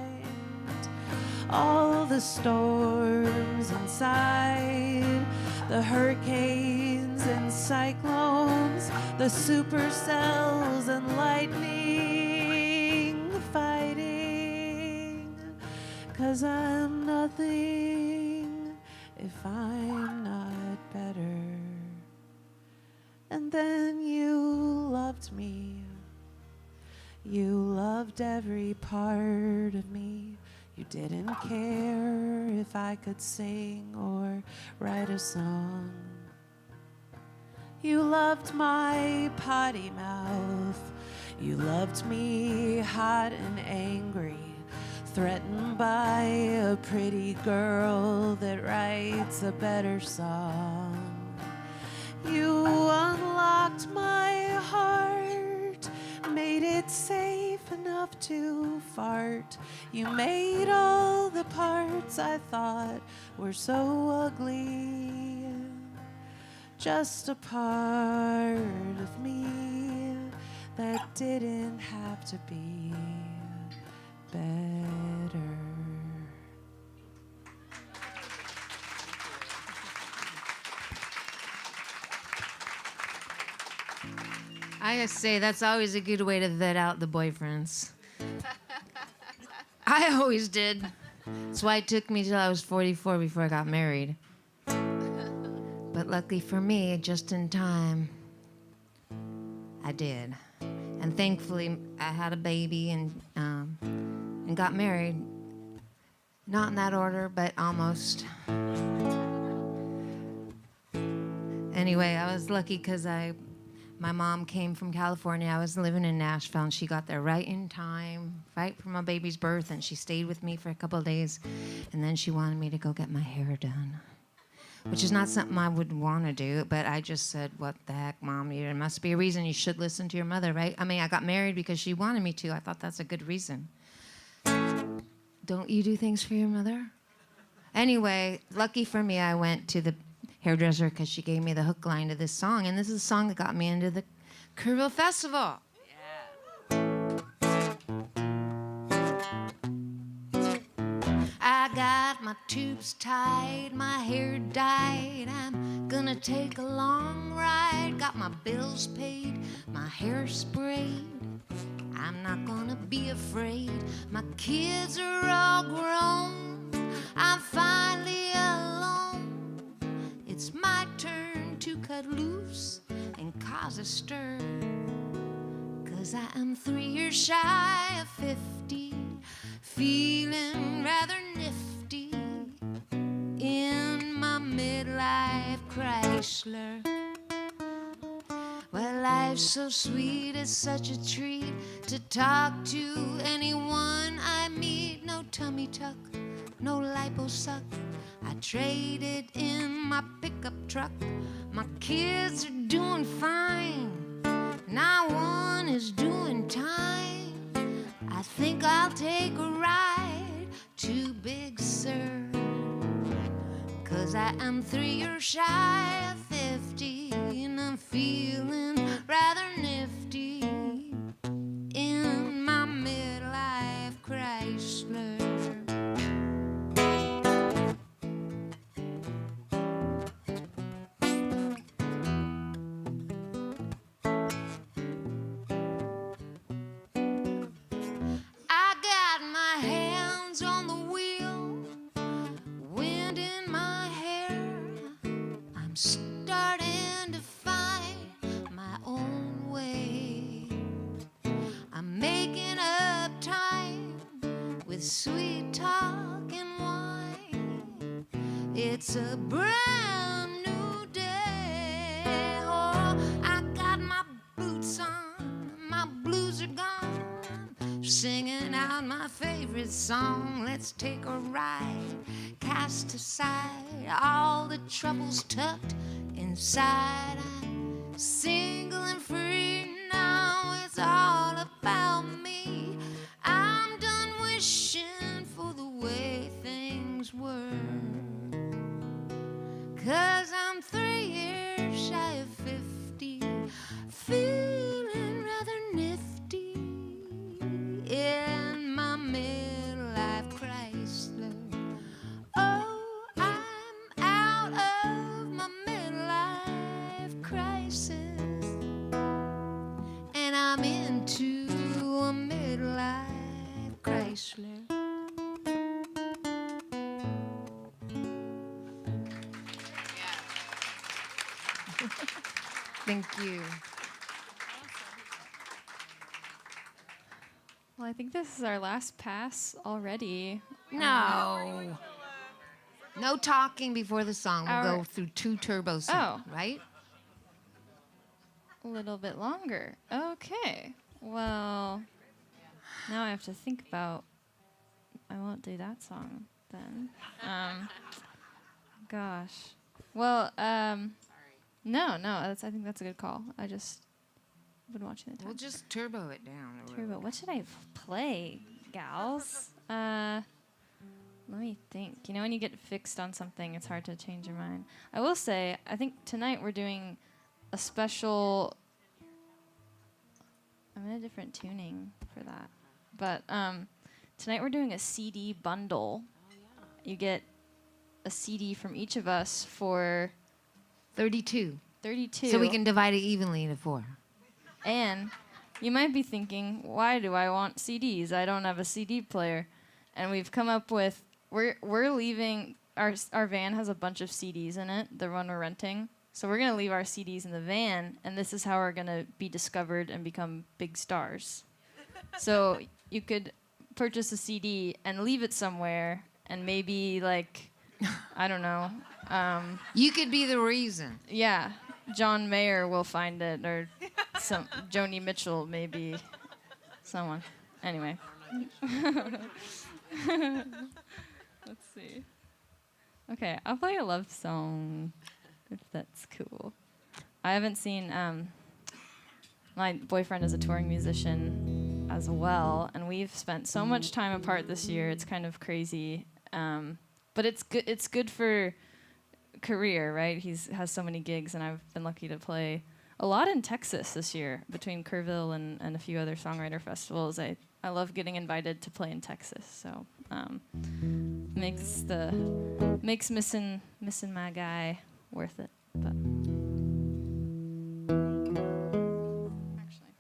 All the storms inside, the hurricanes and cyclones, the supercells and lightning fighting. 'Cause I'm nothing if I'm not better. And then you loved me. You loved every part of me. You didn't care if I could sing or write a song. You loved my potty mouth. You loved me hot and angry, threatened by a pretty girl that writes a better song. You unlocked my heart, made it safe enough to fart. You made all the parts I thought were so ugly just a part of me that didn't have to be better. I gotta say, that's always a good way to vet out the boyfriends. I always did. That's why it took me till I was 44 before I got married. But luckily for me, just in time, I did. And thankfully, I had a baby and got married. Not in that order, but almost. Anyway, I was lucky because my mom came from California. I was living in Nashville, and she got there right in time, right for my baby's birth, and she stayed with me for a couple of days, and then she wanted me to go get my hair done, which is not something I would want to do, but I just said, what the heck, Mom? There must be a reason you should listen to your mother, right? I mean, I got married because she wanted me to. I thought that's a good reason. Don't you do things for your mother? Anyway, lucky for me, I went to the hairdresser because she gave me the hook line to this song, and this is a song that got me into the Kerrville Festival. I got my tubes tied, my hair dyed. I'm gonna take a long ride. Got my bills paid, my hair sprayed. I'm not gonna be afraid. My kids are all grown. I'm finally alone. It's my turn to cut loose and cause a stir. 'Cause I am 3 years shy of 50, feeling rather nifty in my midlife Chrysler. Well, life's so sweet, it's such a treat to talk to anyone I meet. No tummy tuck, no lipo suck. I traded in my pickup truck. My kids are doing fine. Not one is doing time. I think I'll take a ride to 'cause I am 3 years shy of 50, and I'm feeling rather nifty in my midlife Chrysler. I got my hands on the wheel, wind in my hair. I'm starting to find my own way. I'm making up time with sweet talk and wine. It's a brand new day. Oh, I got my boots on, my blues are gone, singing out my favorite song. Let's take a ride, cast aside all the troubles tucked inside. I'm single and free now, it's all about me. I'm done wishing for the way things were, 'cause I'm 3 years shy of 50, feeling rather nifty in my midlife Chrysler. Oh, I'm out of my midlife crisis, and I'm into a midlife Chrysler. Thank you. Well, I think this is our last pass already. No. No talking before the song. We'll Our- go through 2 turbo songs, right? A little bit longer. Okay. Well, now I have to think about. I won't do that song then. Gosh. Well, no. I think that's a good call. I just been watching the time. We'll just turbo it down. a Turbo. little. What should I play, gals? Let me think. You know, when you get fixed on something, it's hard to change your mind. I will say, I think tonight we're doing a special. I'm in a different tuning for that, but tonight we're doing a CD bundle. You get a CD from each of us for 32. 32. So we can divide it evenly into 4. And you might be thinking, why do I want CDs? I don't have a CD player. And we've come up with, we're leaving, our van has a bunch of CDs in it, the one we're renting. So we're going to leave our CDs in the van, and this is how we're going to be discovered and become big stars. So you could purchase a CD and leave it somewhere, and maybe, like, I don't know. You could be the reason. Yeah, John Mayer will find it, or some Joni Mitchell, maybe someone. Anyway. Let's see. Okay, I'll play a love song, if that's cool. I haven't seen. My boyfriend is a touring musician as well, and we've spent so much time apart this year. It's kind of crazy, but it's good. It's good for career, right? Has so many gigs, and I've been lucky to play a lot in Texas this year between Kerrville and a few other songwriter festivals. I love getting invited to play in Texas, so makes missing my guy worth it. But actually,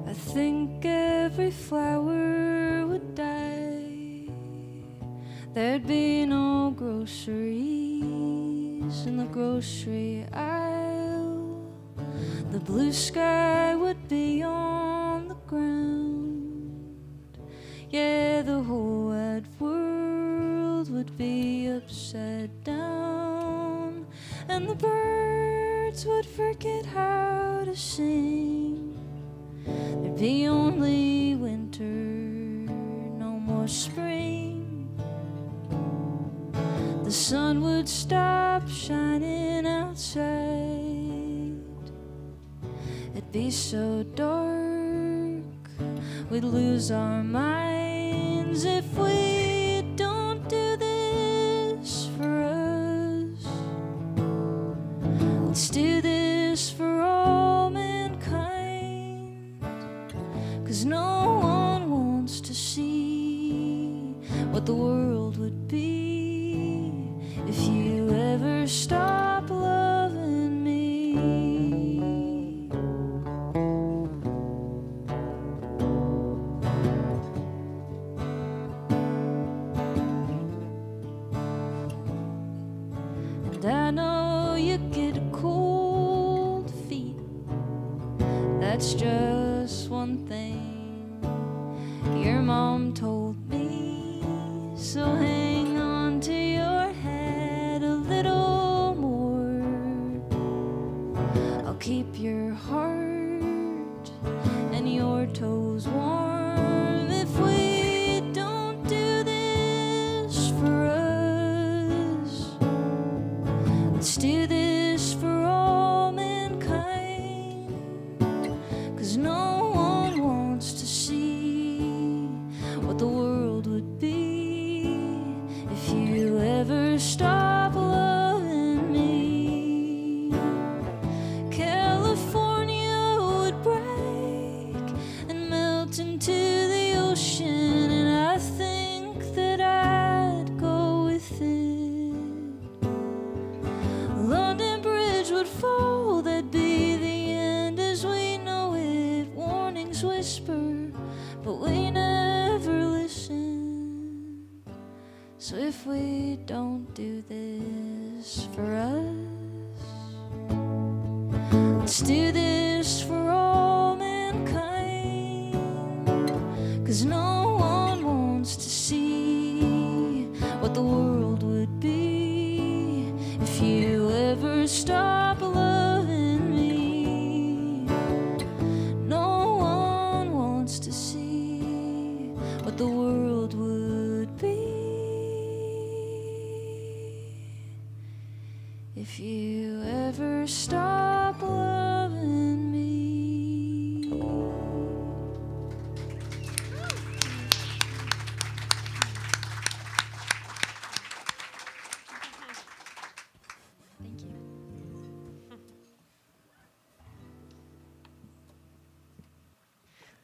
I think every flower would die. There'd be no groceries in the grocery aisle. The blue sky would be on the ground. Yeah, the whole wide world would be upside down. And the birds would forget how to sing. There'd be only winter, no more spring. the sun would stop shining outside. It'd be so dark, we'd lose our minds if we don't do this for us. Let's do this for all mankind, 'cause no one wants to see what the world would be if you ever stop loving me. And I know you get cold feet, that's just one thing your mom told me. So hang on to your head a little more. I'll keep your heart and your toes warm if we don't do this for us. Let's do this for all mankind, 'cause no one wants to see what the world would be if you ever stop loving me. California would break and melt into the ocean, and I think that I'd go with it. London Bridge would fall, that'd be the end as we know it. Warnings whisper, but we never listen. So if we don't do this for us, let's do this for all mankind, 'cause no one wants to see what the world would be if you ever stop loving me. No one wants to see what the world would be if you ever stop loving me. Thank you.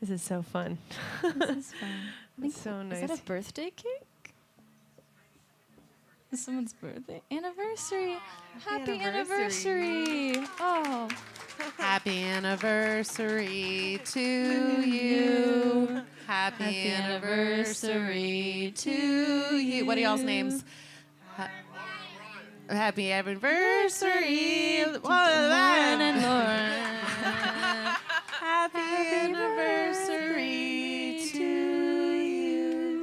This is so fun. This is fun. It's so Is nice. that a birthday cake? Is someone's birthday? Anniversary. Happy anniversary. Oh. Happy anniversary to you. Happy anniversary to you. What are y'all's names? Happy anniversary, Lauren and Lauren. Happy anniversary to you.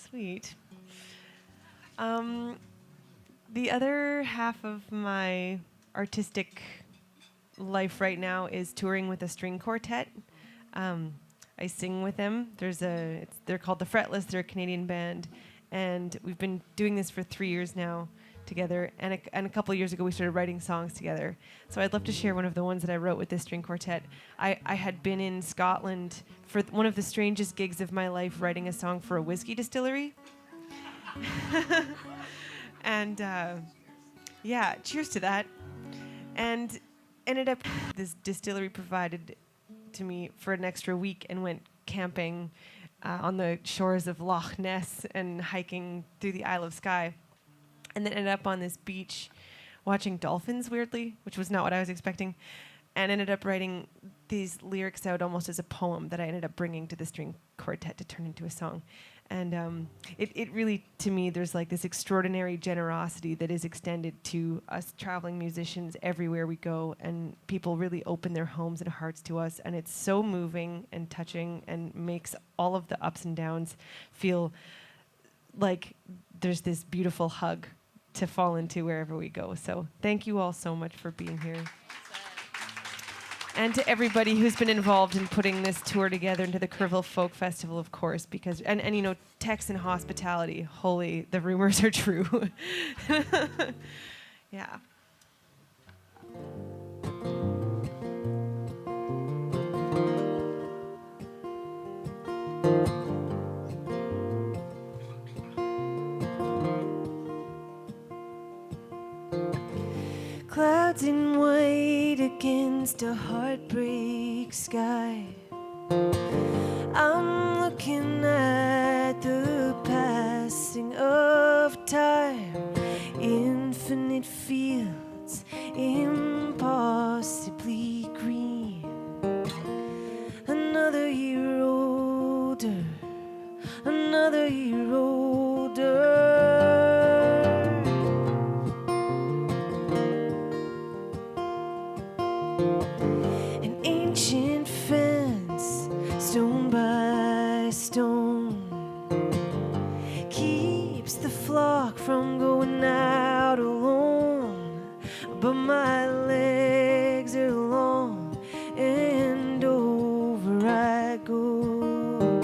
Sweet. The other half of my artistic life right now is touring with a string quartet. I sing with them. They're called the Fretless. They're a Canadian band, and we've been doing this for 3 years now together. And a couple of years ago, we started writing songs together. So I'd love to share one of the ones that I wrote with this string quartet. I had been in Scotland for one of the strangest gigs of my life, writing a song for a whiskey distillery. And yeah, cheers to that. And ended up this distillery provided to me for an extra week and went camping on the shores of Loch Ness and hiking through the Isle of Skye. And then ended up on this beach watching dolphins, weirdly, which was not what I was expecting. And ended up writing these lyrics out almost as a poem that I ended up bringing to the string quartet to turn into a song. And it really, to me, there's like this extraordinary generosity that is extended to us traveling musicians everywhere we go, and people really open their homes and hearts to us, and it's so moving and touching and makes all of the ups and downs feel like there's this beautiful hug to fall into wherever we go. So thank you all so much for being here. And to everybody who's been involved in putting this tour together, and to the Kerrville Folk Festival, of course, because and you know, Texan hospitality. Holy, the rumors are true. Yeah. Clouds in white against a heartbreak sky. I'm looking at the passing of time. Infinite fields, impossibly green. Another year older, another year older. An ancient fence, stone by stone, keeps the flock from going out alone. But my legs are long, and over I go.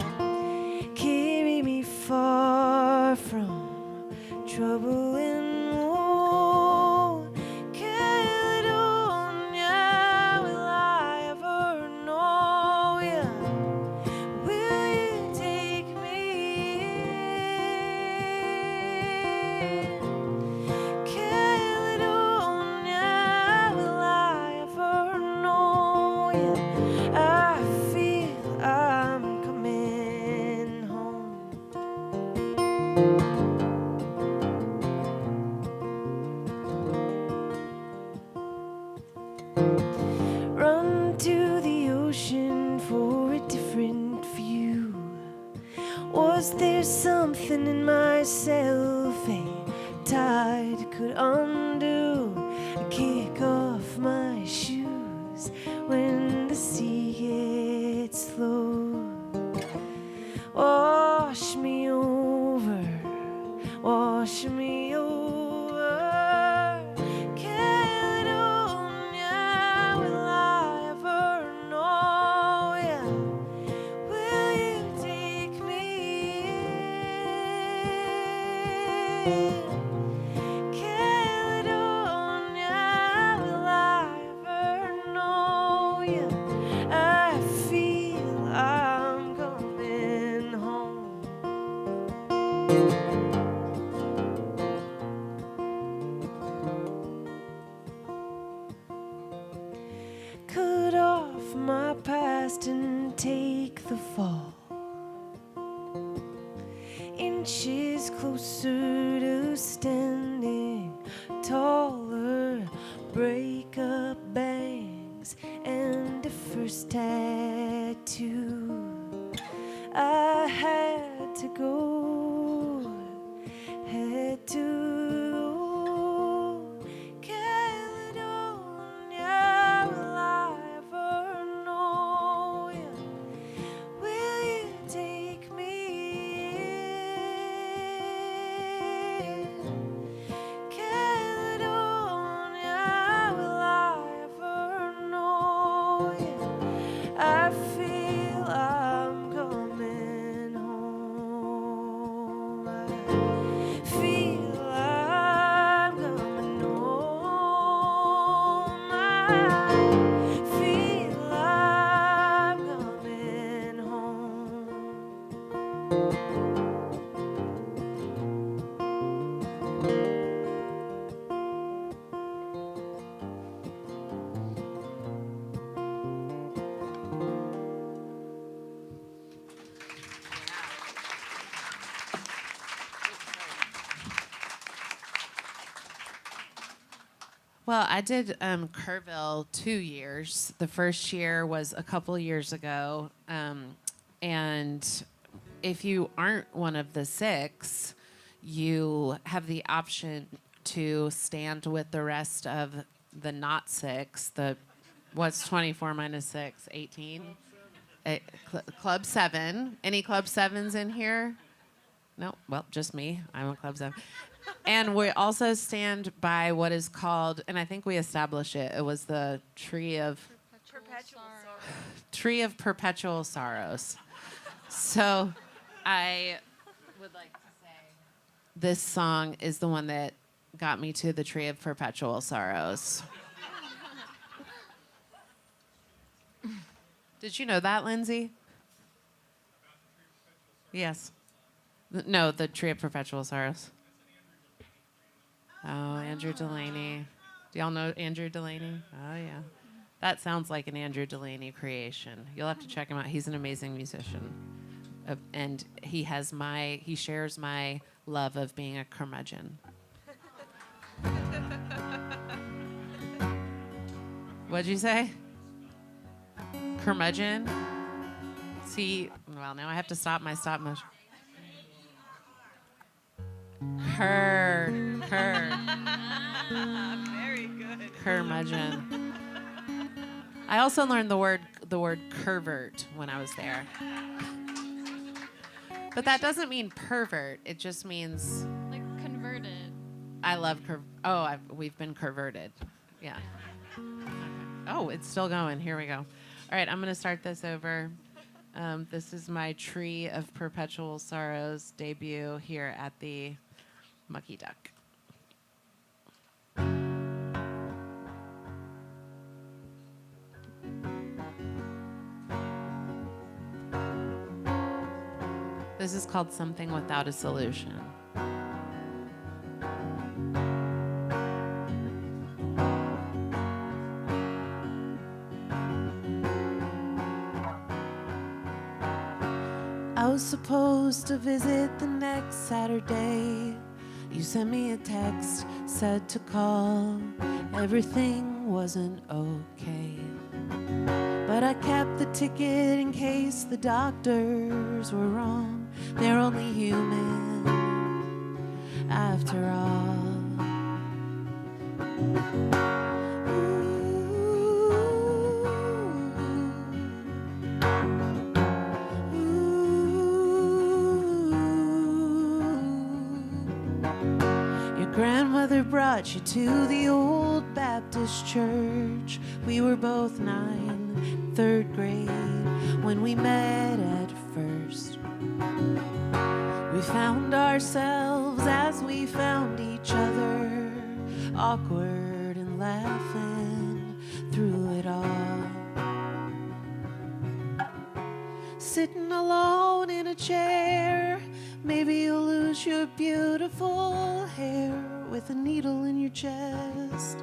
Carry me far from trouble and woe. Caledonia, will I ever know ya? Will you take me in? Caledonia, will I ever know ya? I feel I'm coming home. Run to the ocean for a different view. Was there something in myself a tide could undo? Kick off my shoes when the sea gets low. Wash me over, wash me over. Caledonia, will I ever know ya? Will you take me in? Caledonia, will I ever know ya? I feel I'm coming home. Cut off my past and take the fall. Inches closer to standing taller. Break up bangs and a first tattoo. I had to go, had to. Caledonia, will I ever know ya? Will you take me in? Caledonia, will I ever know ya? I feel I'm coming home. I feel I'm coming home. I feel I'm coming home. Well, I did Kerrville 2 years. The first year was a couple years ago. And if you aren't one of the 6, you have the option to stand with the rest of the not 6. What's 24 minus 6? 18? Club 7. Any Club 7s in here? No? Well, just me. I'm a Club 7. And we also stand by what is called, and I think we established it, it was the tree of Tree of Perpetual Sorrows. So I would like to say this song is the one that got me to the Tree of Perpetual Sorrows. Did you know that, Lindsay? Yes. No, the Tree of Perpetual Sorrows. Oh, Andrew Delaney. Do y'all know Andrew Delaney? Oh, yeah. That sounds like an Andrew Delaney creation. You'll have to check him out. He's an amazing musician. And he shares my love of being a curmudgeon. What'd you say? Curmudgeon? See, well, now I have to stop my stop motion. Very good. Curmudgeon. I also learned the word pervert when I was there. But that doesn't mean pervert. It just means Like converted. I love we've been converted. Yeah. Okay. Oh, it's still going. Here we go. All right, I'm going to start this over. This is my Tree of Perpetual Sorrows debut here at the Mucky Duck. This is called Something Without a Solution. I was supposed to visit the next Saturday. You sent me a text, said to call. Everything wasn't okay. But I kept the ticket in case the doctors were wrong. They're only human, after all. Your grandmother brought you to the old Baptist church. We were both 9, 3rd grade, when we met at first. We found ourselves as we found each other, awkward and laughing through it all. Sitting alone in a chair, maybe you'll lose your beautiful hair with a needle in your chest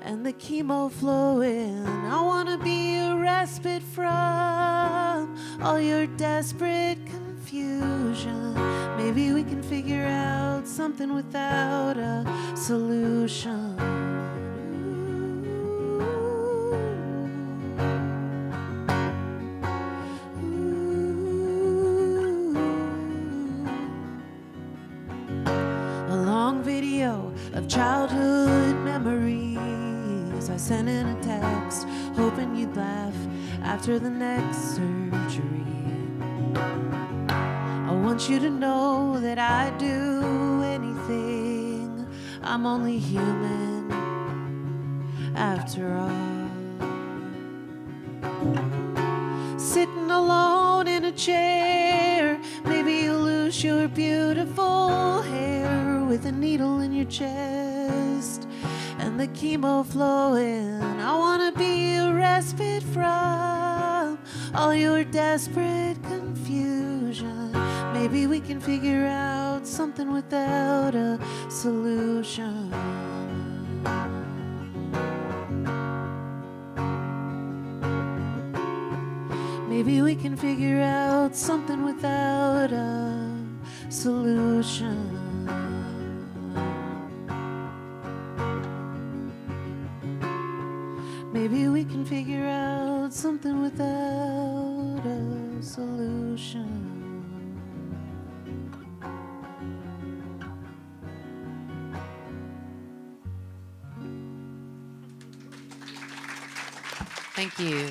and the chemo flowing. I wanna be a respite from all your desperate confusion. Maybe we can figure out something without a solution. A long video of childhood memories. I sent in a text, hoping you'd laugh after the next surgery. I want you to know that I'd do anything. I'm only human, after all. Sitting alone in a chair, maybe you'll lose your beautiful hair with a needle in your chest and the chemo flowing. I wanna be a respite from all your desperate confusion. Maybe we can figure out something without a solution. Maybe we can figure out something without a solution. Maybe we can figure out something without a solution. Thank you.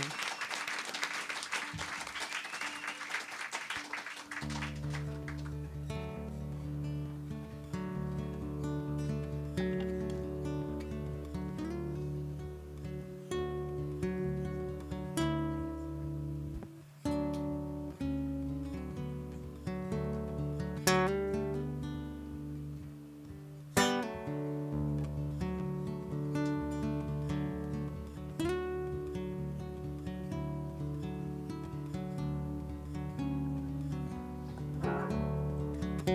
You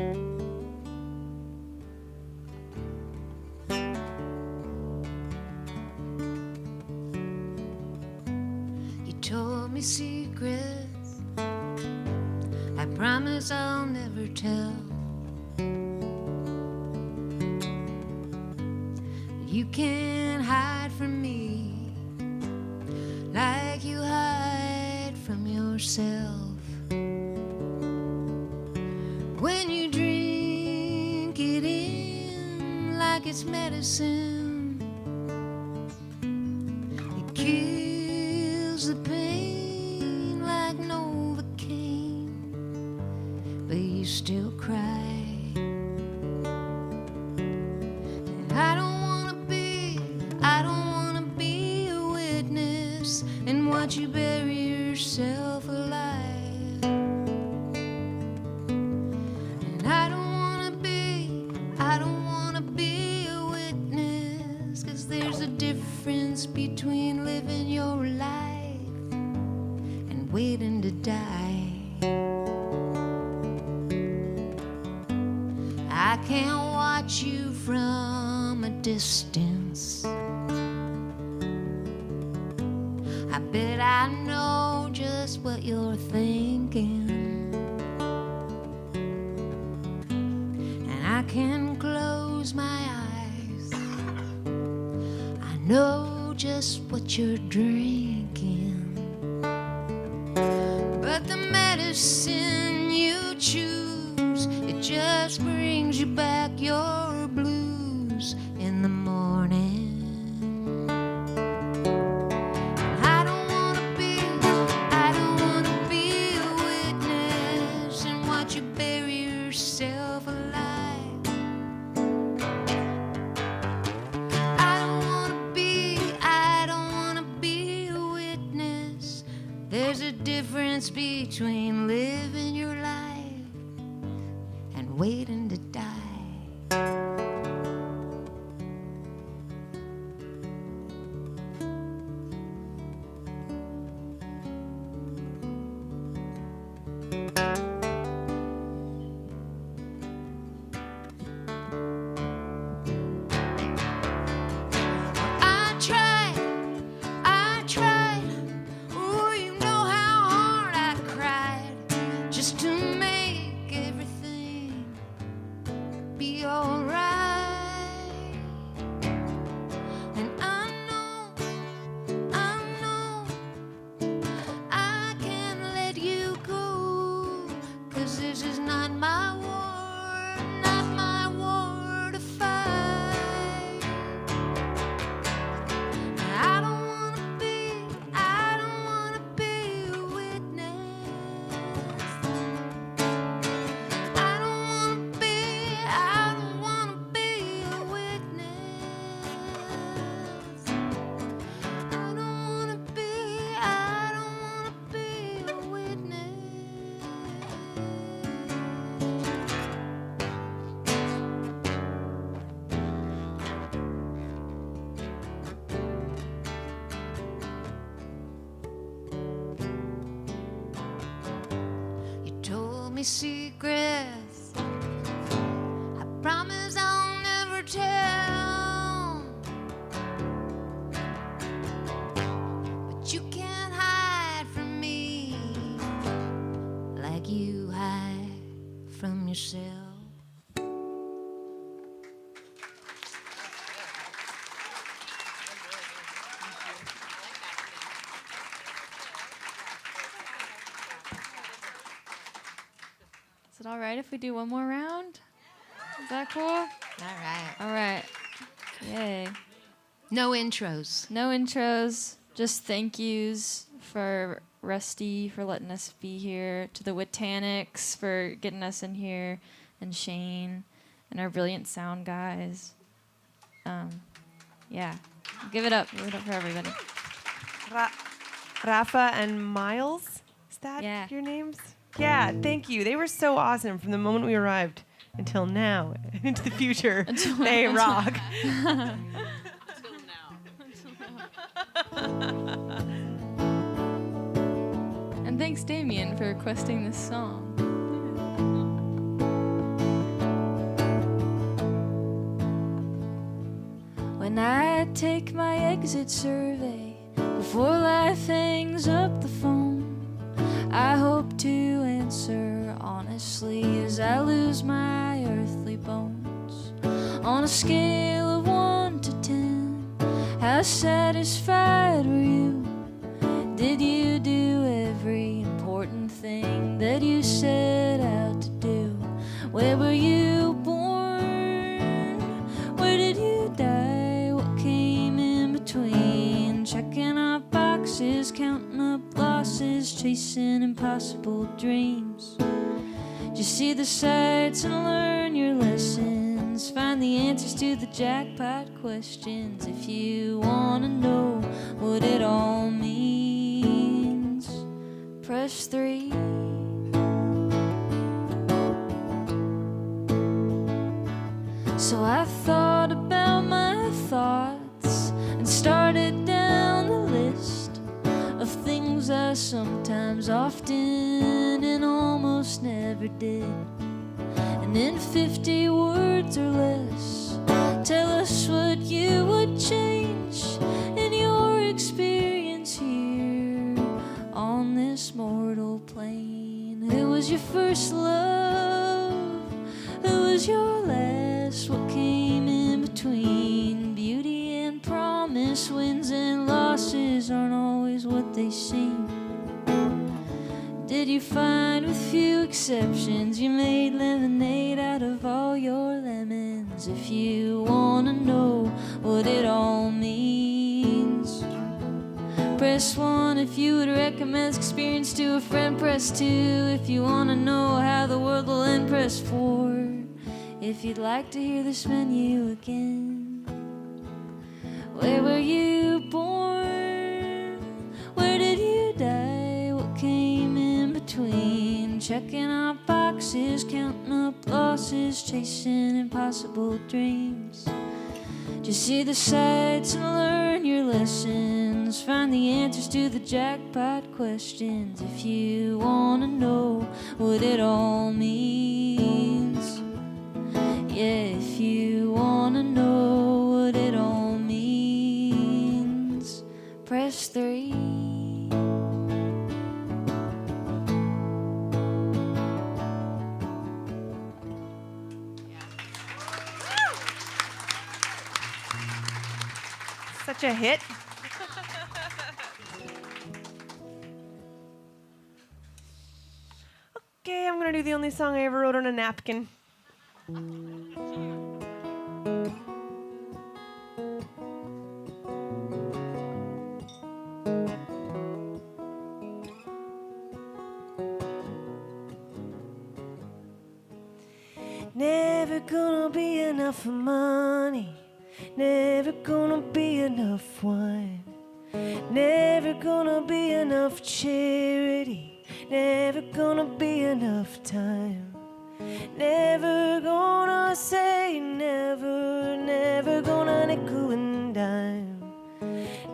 told me secrets I promise I'll never tell. You can't hide from me like you hide from yourself. When you drink it in like it's medicine, it kills the pain like Novocaine, but you still cry. And I don't wanna be a witness and watch you bury yourself alive. And I don't wanna be a witness, 'cause there's a difference between living your life and waiting to die. I can't watch you from a distance. I bet I know just what you're thinking. And I can close my eyes. I know just what you're drinking. But the medicine you choose, it just brings you back your blues in the morning. I don't wanna be a witness and watch you bury yourself alive. I don't wanna be a witness. There's a difference between living your life and waiting to die. I tried, oh, you know how hard I cried just to make everything be alright. And I know I can't let you go, 'cause this is not my war to fight. I don't wanna be a witness. I don't wanna be a witness. I don't wanna be a witness. You told me secrets I promise I'll never tell. But you can't hide from me like you hide from yourself. Is it all right if we do one more round? Is that cool? All right. All right. Yay. No intros. No intros, just thank yous for Rusty for letting us be here, to the Witanics for getting us in here, and Shane, and our brilliant sound guys. Yeah. Give it up. Give it up for everybody. Rafa and Miles, is that your names? Yeah, thank you. They were so awesome from the moment we arrived until now, into the future. They rock. And thanks, Damien, for requesting this song. And I take my exit survey before life hangs up the phone. I hope to answer honestly as I lose my earthly bones. On a scale of 1 to 10, how satisfied were you? Did you do every important thing that you set out to do? Where were you born? Where did you die? What came in between? Checking off boxes, counting up losses, chasing impossible dreams. Just see the sights and learn your lessons. Find the answers to the jackpot questions. If you want to know what it all means, press 3. So I thought about my thoughts and started down the list of things I sometimes, often, and almost never did. And in 50 words or less, tell us what you would change in your experience here on this mortal plane. Who was your first love? Who was your last? What came in between? Beauty and promise, wins and losses aren't always what they seem. Did you find, with few exceptions, you made lemonade out of all your lemons? If you want to know what it all means, press 1 if you would recommend this experience to a friend. Press 2 if you want to know how the world will end. Press 4 if you'd like to hear this menu again. Where were you born? Where did you die? What came in between? Checking off boxes, counting up losses, chasing impossible dreams. Just see the sights and learn your lessons. Find the answers to the jackpot questions. If you want to know what it all means, yeah, if you want to know what it all means, press 3. Such a hit. Okay, I'm gonna do the only song I ever wrote on a napkin. Never gonna be enough money. Never gonna be enough wine. Never gonna be enough charity. Never gonna be enough time. Never gonna say never. Never gonna nickel and dime.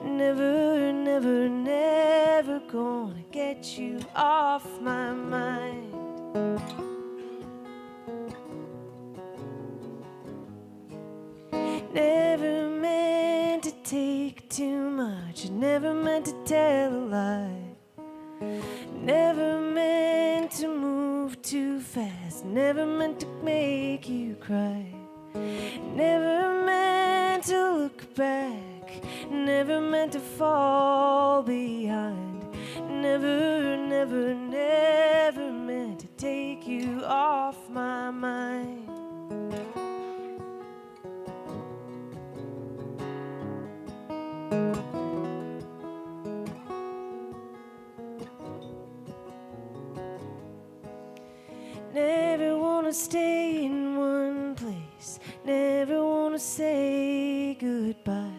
Never, never, never gonna get you off my mind. Never meant to take too much. Never meant to tell a lie. Never meant to move too fast. Never meant to make you cry. Never meant to look back. Never meant to fall behind. Never, never, never meant to take you off my mind. Never wanna stay in one place. Never wanna say goodbye.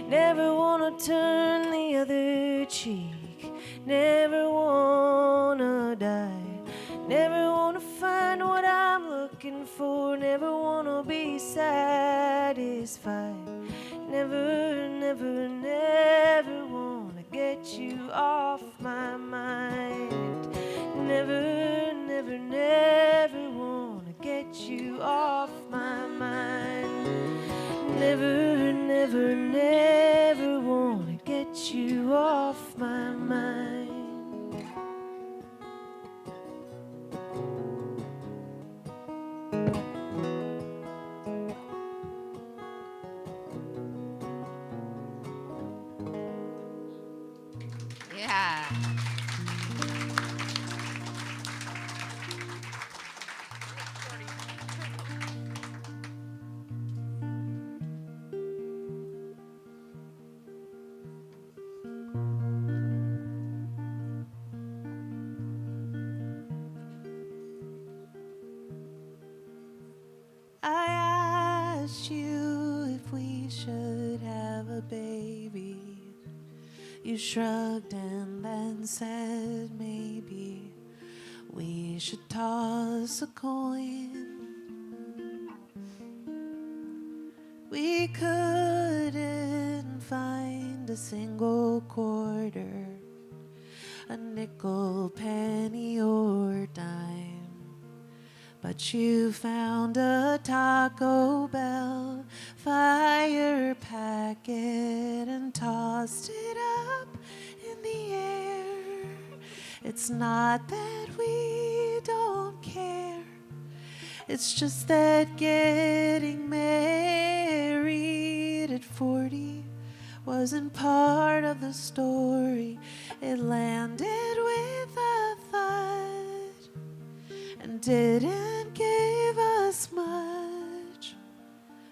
Never wanna turn the other cheek. Never wanna die. Never wanna find what I'm looking for. Never wanna be satisfied. Never, never, never wanna get you off my mind. Never, never, never wanna get you off my mind. Never, never. never, never wanna get you off my mind. Yeah. I asked you if we should have a baby. You shrugged and then said maybe we should toss a coin. We couldn't find a single quarter, a nickel, penny, or dime. But you found a Taco Bell fire packet and tossed it up in the air. It's not that we don't care, it's just that getting married at 40 wasn't part of the story. It landed with a thud and didn't give us much.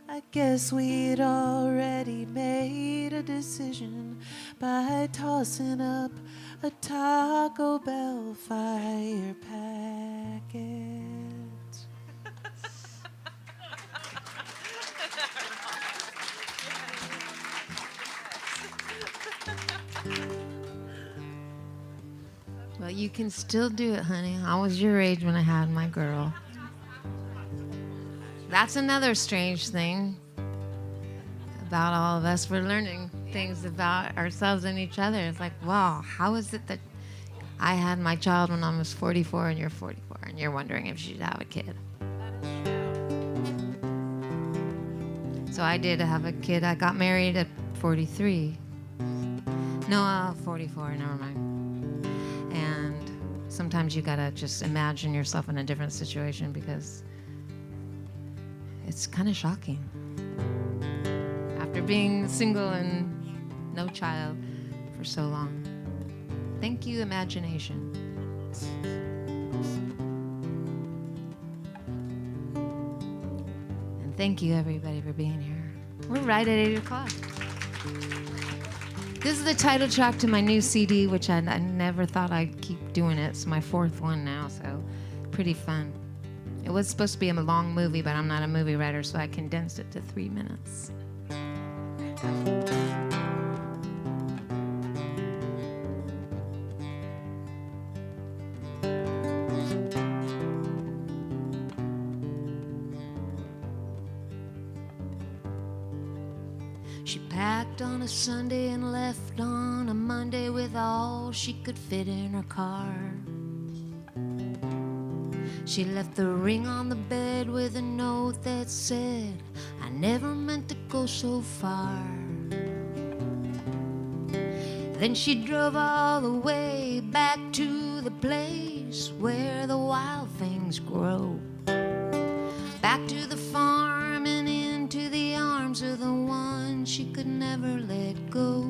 I guess we'd already made a decision by tossing up a Taco Bell fire packet. Well, you can still do it, honey. I was your age when I had my girl. That's another strange thing about all of us. We're learning things about ourselves and each other. It's like, wow, how is it that I had my child when I was 44 and you're 44 and you're wondering if you should have a kid? So I did have a kid. I got married at 43. No, 44, never mind. And sometimes you gotta just imagine yourself in a different situation because it's kind of shocking. After being single and no child for so long. Thank you, imagination. And thank you, everybody, for being here. We're right at 8 o'clock. This is the title track to my new CD, which I never thought I'd keep doing it. It's my 4th one now, so pretty fun. It was supposed to be a long movie, but I'm not a movie writer, so I condensed it to 3 minutes. She packed on a Sunday and left on a Monday with all she could fit in her car. She left the ring on the bed with a note that said, I never meant to go so far. Then she drove all the way back to the place where the wild things grow. Back to the farm and into the arms of the one she could never let go.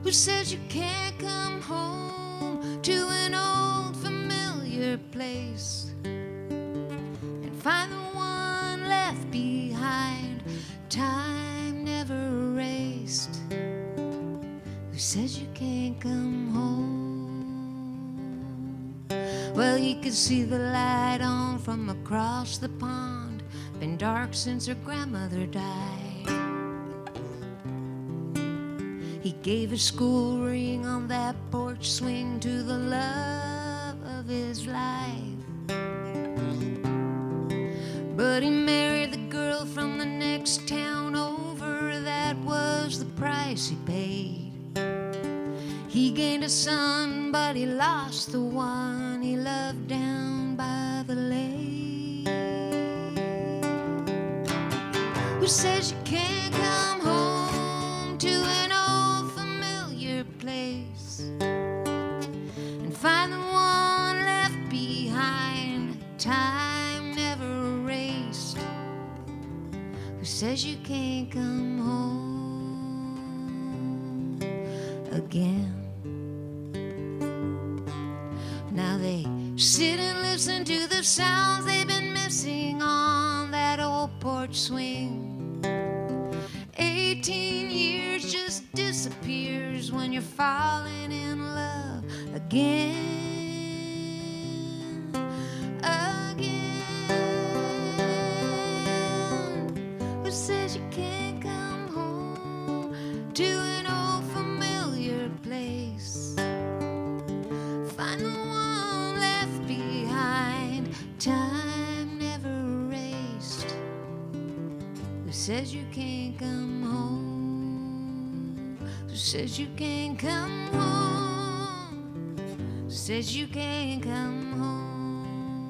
Who says you can't come home to an old familiar place and find the one left behind, time never erased? Who says you can't come home? Well, he could see the light on from across the pond. Been dark since her grandmother died. He gave a school ring on that porch swing to the love of his life. But he married the girl from the next town over. That was the price he paid. He gained a son, but he lost the one he loved down by the lake. Who says you can't come home to an old familiar place and find the one left behind, time never erased? Who says you can't come home again? Now they sit and listen to the sounds they've been missing on that old porch swing. 18 years just disappears when you're falling in love again. Who says you can't come home to an old familiar place? Find the one left behind, time never erased. Who says you can't come home? Who says you can't come home? Who says you can't come home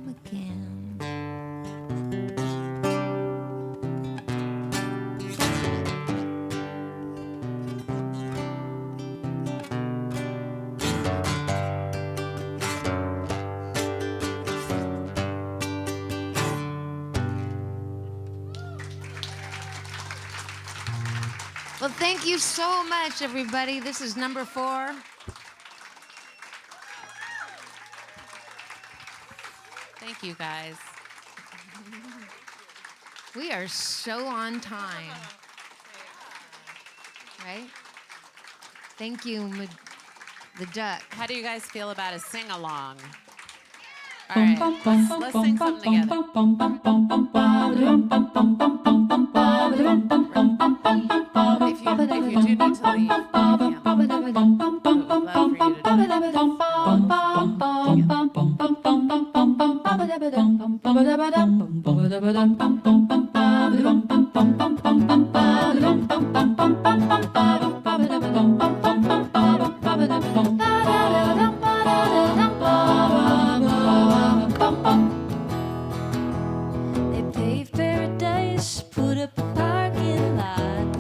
again? Well, thank you so much, everybody. This is number 4. Thank you, guys. We are so on time. Right? Thank you, the duck. How do you guys feel about a sing-along? All right, let's sing something together. If you do need to leave, you can. Would love for you They paved paradise, put up a parking lot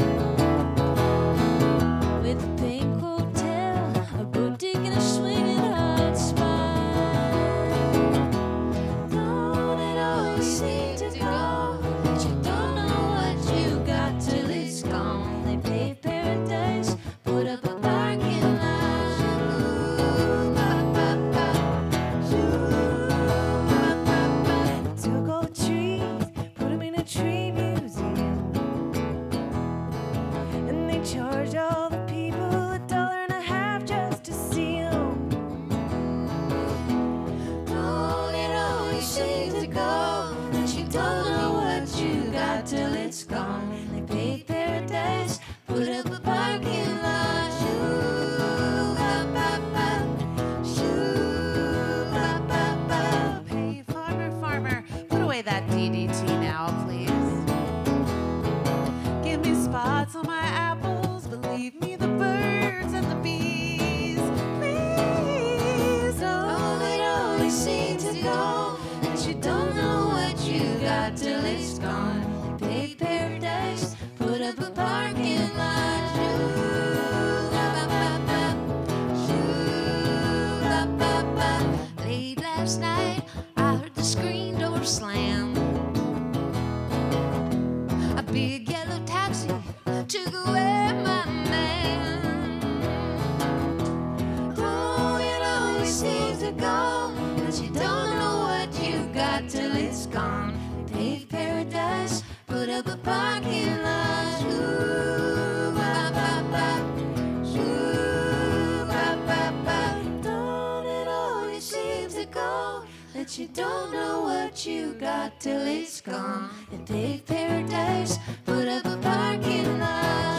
with a pink hotel, a boutique, and a swinging hot spot. Don't it always seem to go, but you don't know what you got till it's gone. They paved paradise, put up a parking lot. Took all the trees, put 'em in a tree museum, and they charge all the people $1.50 just to see 'em. Oh, it always seems to go, but you don't know what you got till it's gone. They paved paradise, put up a parking lot. Hey, farmer, put away that DDT now, please. Give me spots on my apples, but leave me the birds and the bees. Please, Oh, it always seems to go, but you don't know what you got till it's gone. They paved paradise, put up a parking lot. Late last night, I heard the screen door slam. A big yellow taxi took away my man. Oh, it always seems to go, but you don't know what you got till it's gone. They paved paradise, put up a parking lot. Don't it always seems to go, that you don't know what you got till it's gone. They paved paradise, put up a parking lot.